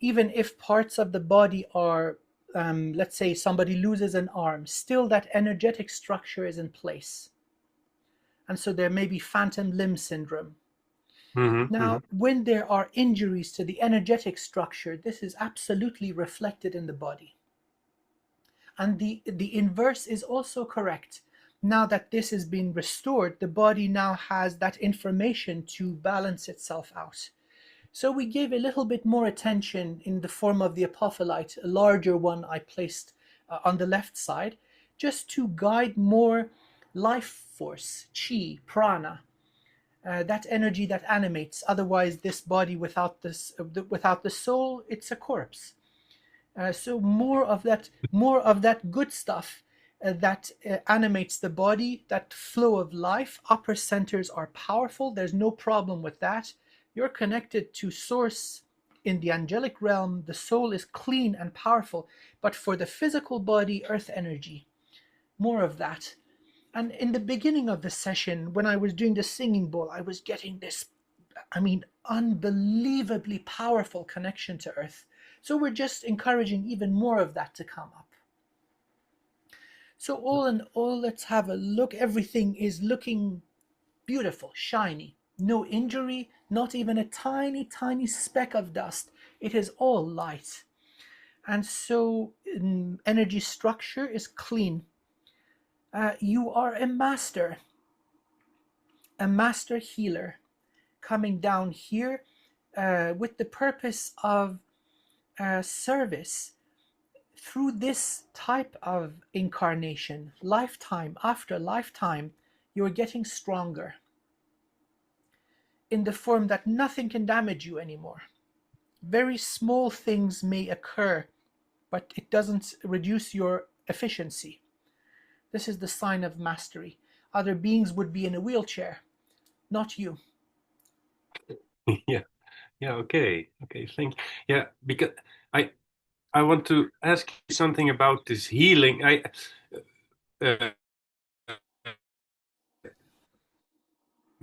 Even if parts of the body are, let's say somebody loses an arm, still that energetic structure is in place. And so there may be phantom limb syndrome. Now, when there are injuries to the energetic structure, this is absolutely reflected in the body. And the inverse is also correct. Now that this has been restored, the body now has that information to balance itself out. So we gave a little bit more attention in the form of the apophyllite, a larger one I placed on the left side, just to guide more life force, chi, prana, that energy that animates. Otherwise, this body without the soul, it's a corpse. So more of that good stuff that animates the body, that flow of life. Upper centers are powerful. There's no problem with that. You're connected to source in the angelic realm. The soul is clean and powerful. But for the physical body, earth energy, more of that. And in the beginning of the session, when I was doing the singing bowl, I was getting this, unbelievably powerful connection to earth. So we're just encouraging even more of that to come up. So all in all, let's have a look. Everything is looking beautiful, shiny. No injury, not even a tiny, tiny speck of dust. It is all light. And so energy structure is clean. You are a master healer coming down here with the purpose of service. Through this type of incarnation, lifetime after lifetime, you're getting stronger in the form that nothing can damage you anymore. Very small things may occur, but it doesn't reduce your efficiency. This is the sign of mastery. Other beings would be in a wheelchair, not you. Yeah. Okay. Thank you. Yeah, because I want to ask you something about this healing.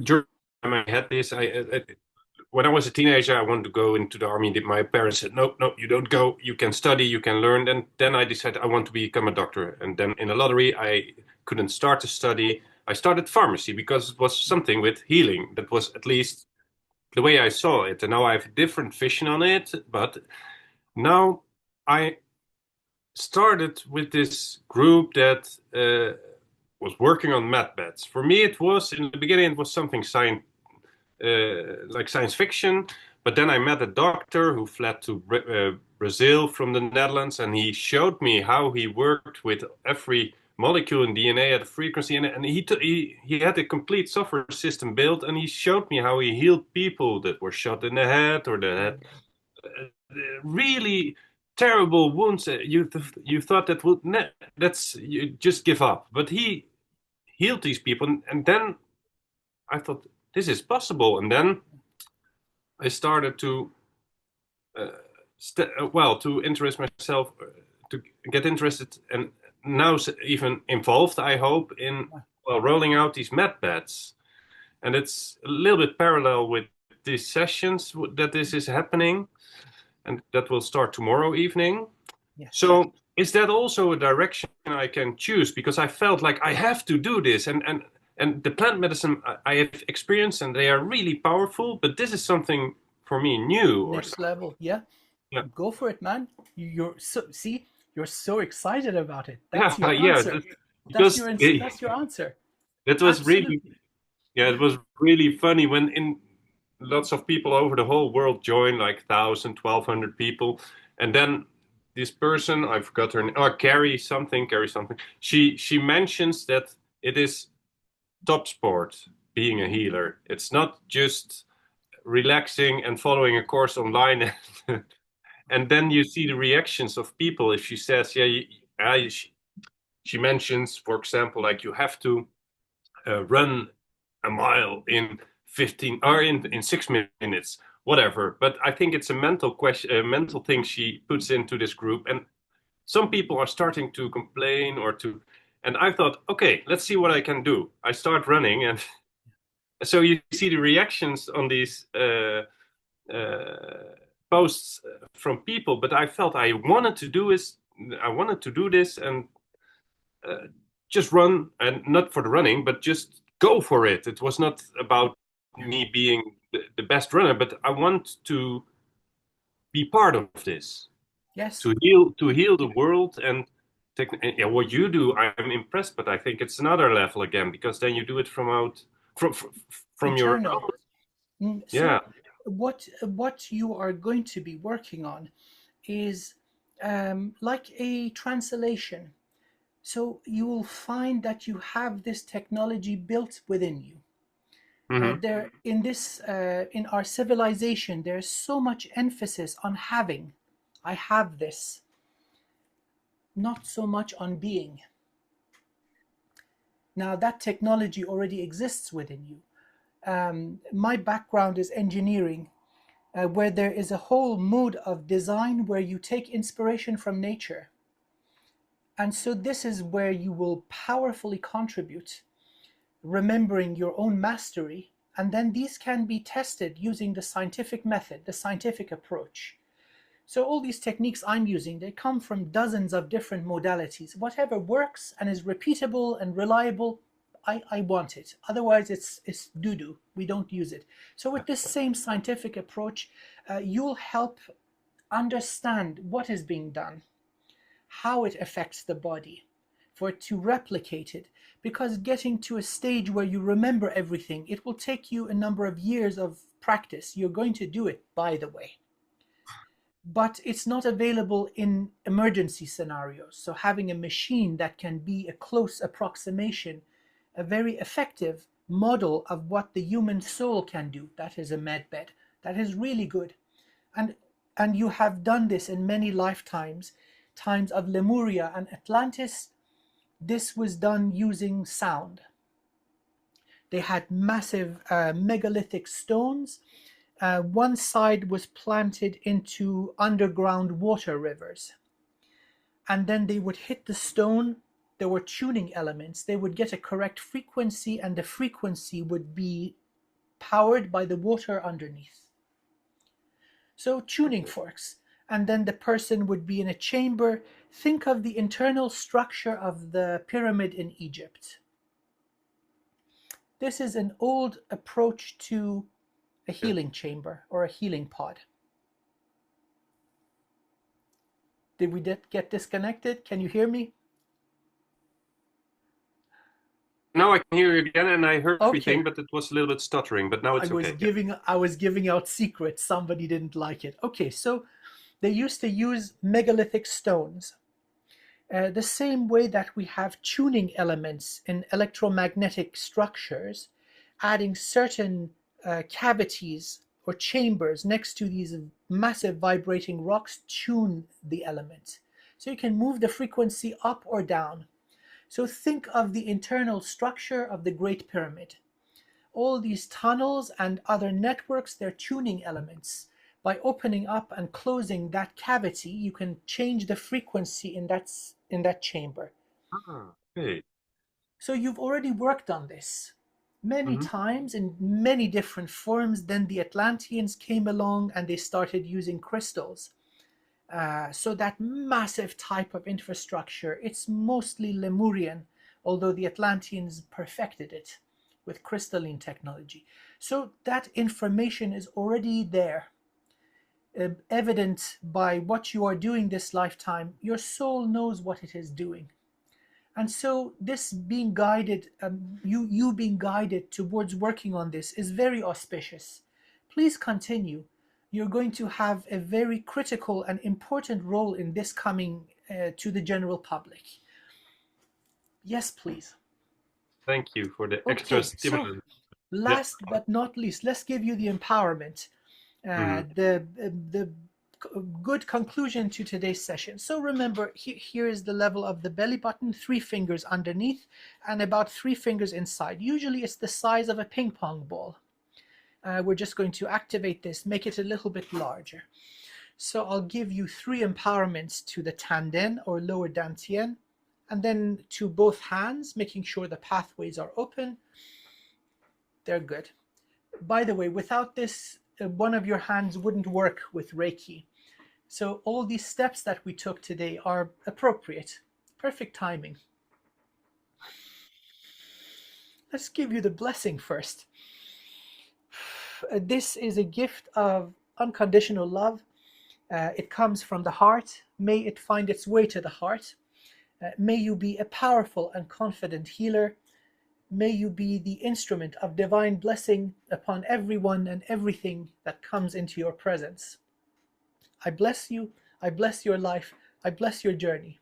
During I had this, when I was a teenager, I wanted to go into the army. My parents said, "No, you don't go. You can study, you can learn." And then I decided I want to become a doctor. And then in a lottery, I couldn't start to study. I started pharmacy because it was something with healing. That was at least the way I saw it. And now I have a different vision on it. But now I started with this group that was working on medbeds. For me, it was in the beginning, it was something like science fiction. But then I met a doctor who fled to Brazil from the Netherlands, and he showed me how he worked with every molecule in DNA at a frequency, and he had a complete software system built, and he showed me how he healed people that were shot in the head or that had really terrible wounds. You thought that you just give up, but he healed these people, and then I thought this is possible, and then I started to to interest myself, to get interested, and now even involved, I hope, in rolling out these med beds. And it's a little bit parallel with these sessions that this is happening, and that will start tomorrow evening. Yes. So is that also a direction I can choose? Because I felt like I have to do this, and the plant medicine I have experienced, and they are really powerful, but this is something for me new. Next level, yeah. Go for it, man. You're so excited about it. That's your answer. That's your answer. That was Absolutely. It was really funny when lots of people over the whole world joined, like 1,000, 1,200 people, and then this person, I forgot her name, Carrie something. She mentions that it is top sport being a healer. It's not just relaxing and following a course online. And then you see the reactions of people. If she says, she mentions, for example, like you have to run a mile in 15 or in 6 minutes, whatever. But I think it's a mental question, a mental thing she puts into this group. And some people are starting to complain and I thought, okay, let's see what I can do. I start running, and so you see the reactions on these posts from people. But I felt I wanted to do this and just run, and not for the running, but just go for it. It was not about me being the best runner, but I want to be part of this. Yes. To heal the world, and what you do, I'm impressed, but I think it's another level again, because then you do it from your internal. own. So Yeah. what you are going to be working on is like a translation. So you will find that you have this technology built within you. Mm-hmm. There in this in our civilization, there's so much emphasis on having. I have this, not so much on being. Now that technology already exists within you. My background is engineering, where there is a whole mode of design where you take inspiration from nature. And so this is where you will powerfully contribute, remembering your own mastery, and then these can be tested using the scientific method, the scientific approach. So all these techniques I'm using, they come from dozens of different modalities. Whatever works and is repeatable and reliable, I want it. Otherwise, it's doo-doo. We don't use it. So with this same scientific approach, you'll help understand what is being done, how it affects the body, for it to replicate it. Because getting to a stage where you remember everything, it will take you a number of years of practice. You're going to do it, by the way. But it's not available in emergency scenarios. So having a machine that can be a close approximation, a very effective model of what the human soul can do, that is a med bed. That is really good. And you have done this in many lifetimes, times of Lemuria and Atlantis. This was done using sound. They had massive megalithic stones. One side was planted into underground water rivers. And then they would hit the stone. There were tuning elements. They would get a correct frequency, and the frequency would be powered by the water underneath. So tuning forks. And then the person would be in a chamber. Think of the internal structure of the pyramid in Egypt. This is an old approach to a healing chamber or a healing pod. Did we get disconnected? Can you hear me? Now I can hear you again, and I heard Okay. everything, but it was a little bit stuttering. But now it's okay. I was giving out secrets. Somebody didn't like it. Okay, so they used to use megalithic stones. The same way that we have tuning elements in electromagnetic structures, adding certain cavities or chambers next to these massive vibrating rocks tune the element. So you can move the frequency up or down. So think of the internal structure of the Great Pyramid. All these tunnels and other networks, they're tuning elements. By opening up and closing that cavity, you can change the frequency in that chamber. Okay. So you've already worked on this many times in many different forms. Then the Atlanteans came along and they started using crystals. So that massive type of infrastructure, it's mostly Lemurian, although the Atlanteans perfected it with crystalline technology. So that information is already there, evident by what you are doing this lifetime. Your soul knows what it is doing. And so this being guided, you being guided towards working on this is very auspicious. Please continue. You're going to have a very critical and important role in this coming to the general public. Yes, please. Thank you for the extra stimulant. So last but not least, let's give you the empowerment, the good conclusion to today's session. So remember, here is the level of the belly button, 3 fingers underneath and about 3 fingers inside. Usually it's the size of a ping pong ball. We're just going to activate this, make it a little bit larger. So I'll give you 3 empowerments to the Tanden or lower Dantian, and then to both hands, making sure the pathways are open. They're good. By the way, without this, one of your hands wouldn't work with Reiki. So all these steps that we took today are appropriate. Perfect timing. Let's give you the blessing first. This is a gift of unconditional love. It comes from the heart. May it find its way to the heart. May you be a powerful and confident healer. May you be the instrument of divine blessing upon everyone and everything that comes into your presence. I bless you. I bless your life. I bless your journey.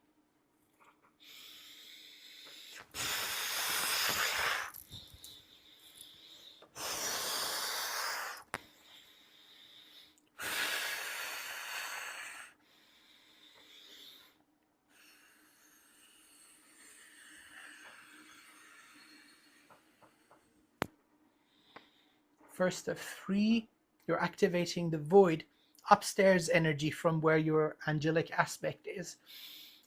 First of 3, you're activating the void upstairs energy from where your angelic aspect is.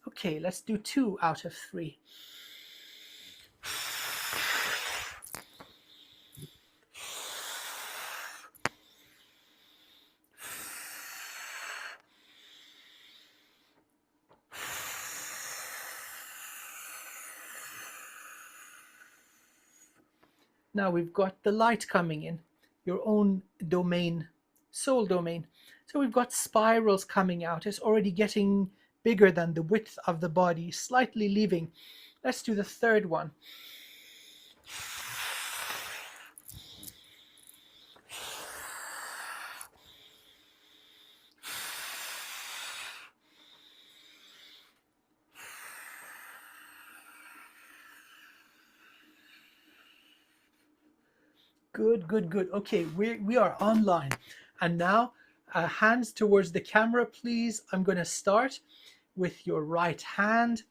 Okay, let's do 2 out of 3. Now we've got the light coming in, your own domain, soul domain. So we've got spirals coming out. It's already getting bigger than the width of the body, slightly leaving. Let's do the 3rd one. Good, good, good. Okay, we are online. And now, hands towards the camera, please. I'm going to start with your right hand.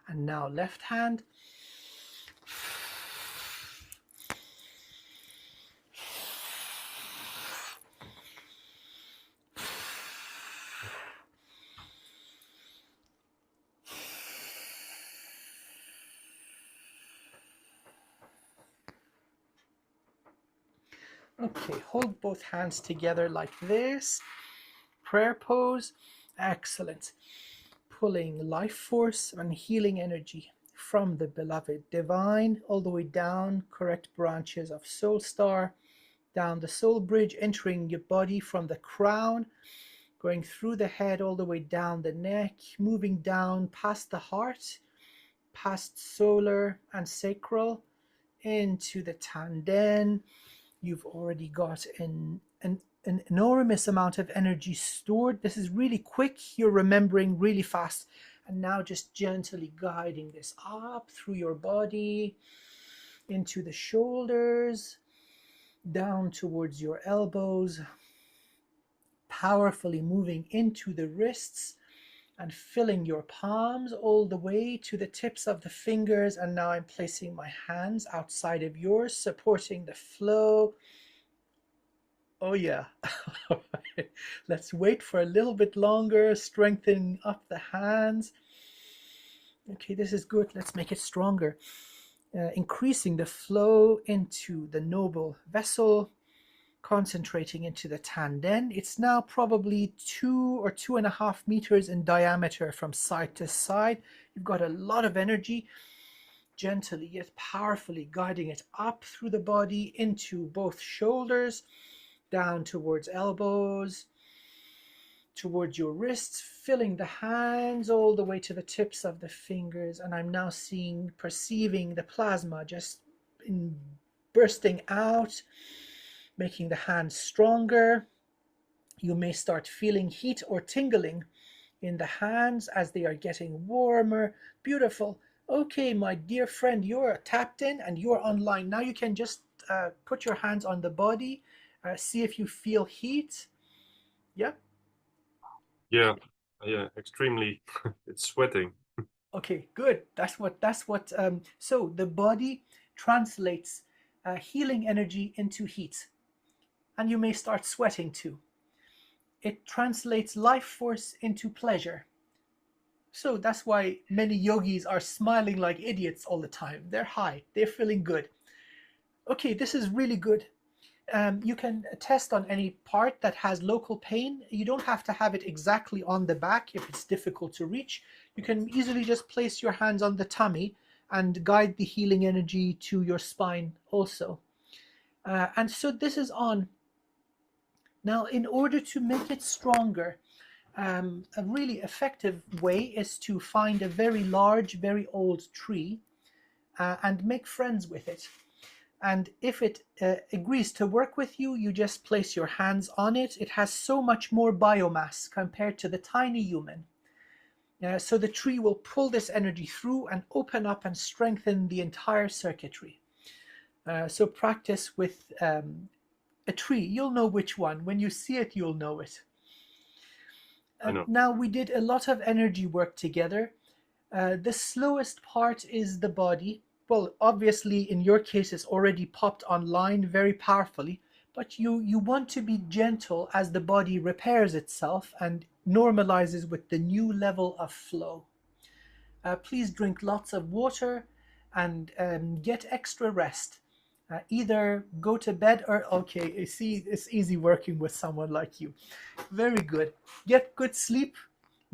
And now left hand. Okay, hold both hands together like this. Prayer pose. Excellent. Pulling life force and healing energy from the beloved divine all the way down, correct branches of soul star, down the soul bridge, entering your body from the crown, going through the head all the way down the neck, moving down past the heart, past solar and sacral, into the tanden. You've already got an enormous amount of energy stored. This is really quick. You're remembering really fast. And now just gently guiding this up through your body, into the shoulders, down towards your elbows, powerfully moving into the wrists and filling your palms all the way to the tips of the fingers. And now I'm placing my hands outside of yours, supporting the flow. Oh yeah. Let's wait for a little bit longer, strengthening up the hands. Okay, this is good. Let's make it stronger. Increasing the flow into the noble vessel, concentrating into the tanden. It's now probably 2 or 2.5 meters in diameter from side to side. You've got a lot of energy, gently yet powerfully guiding it up through the body into both shoulders, down towards elbows, towards your wrists, filling the hands all the way to the tips of the fingers. And I'm now perceiving the plasma just bursting out, making the hands stronger. You may start feeling heat or tingling in the hands as they are getting warmer. Beautiful. Okay, my dear friend, you're tapped in and you're online. Now you can just put your hands on the body, see if you feel heat. Yeah? Yeah, extremely. It's sweating. Okay, good. That's what, so the body translates healing energy into heat. And you may start sweating too. It translates life force into pleasure. So that's why many yogis are smiling like idiots all the time. They're high, they're feeling good. Okay, this is really good. You can test on any part that has local pain. You don't have to have it exactly on the back if it's difficult to reach. You can easily just place your hands on the tummy and guide the healing energy to your spine also. And so this is on. Now, in order to make it stronger, a really effective way is to find a very large, very old tree and make friends with it. And if it agrees to work with you, you just place your hands on it. It has so much more biomass compared to the tiny human. So the tree will pull this energy through and open up and strengthen the entire circuitry. So practice with a tree. You'll know which one. When you see it, you'll know it. Now, we did a lot of energy work together. The slowest part is the body. Well, obviously, in your case, it's already popped online very powerfully, but you want to be gentle as the body repairs itself and normalizes with the new level of flow. Please drink lots of water and get extra rest. Either go to bed or, okay, see, it's easy working with someone like you. Very good. Get good sleep,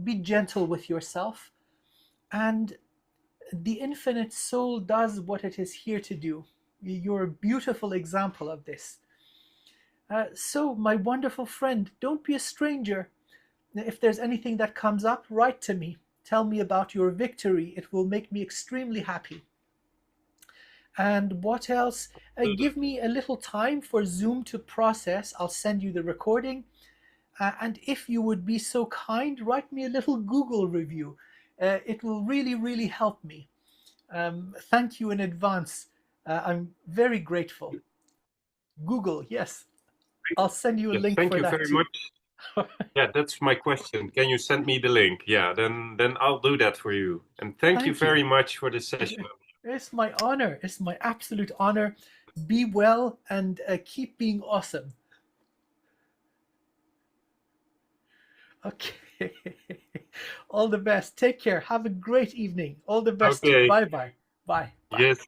be gentle with yourself, and the infinite soul does what it is here to do. You're a beautiful example of this. So, my wonderful friend, don't be a stranger. If there's anything that comes up, write to me. Tell me about your victory. It will make me extremely happy. And what else? Give me a little time for Zoom to process. I'll send you the recording. And if you would be so kind, write me a little Google review. It will really, really help me. Thank you in advance. I'm very grateful. Google, yes. I'll send you a link for that. Thank you very much. Yeah, that's my question. Can you send me the link? Yeah, then I'll do that for you. And thank you very much for this session. It's my honor. It's my absolute honor. Be well and keep being awesome. Okay. All the best. Take care. Have a great evening. All the best. Okay. Bye-bye. Bye. Yes.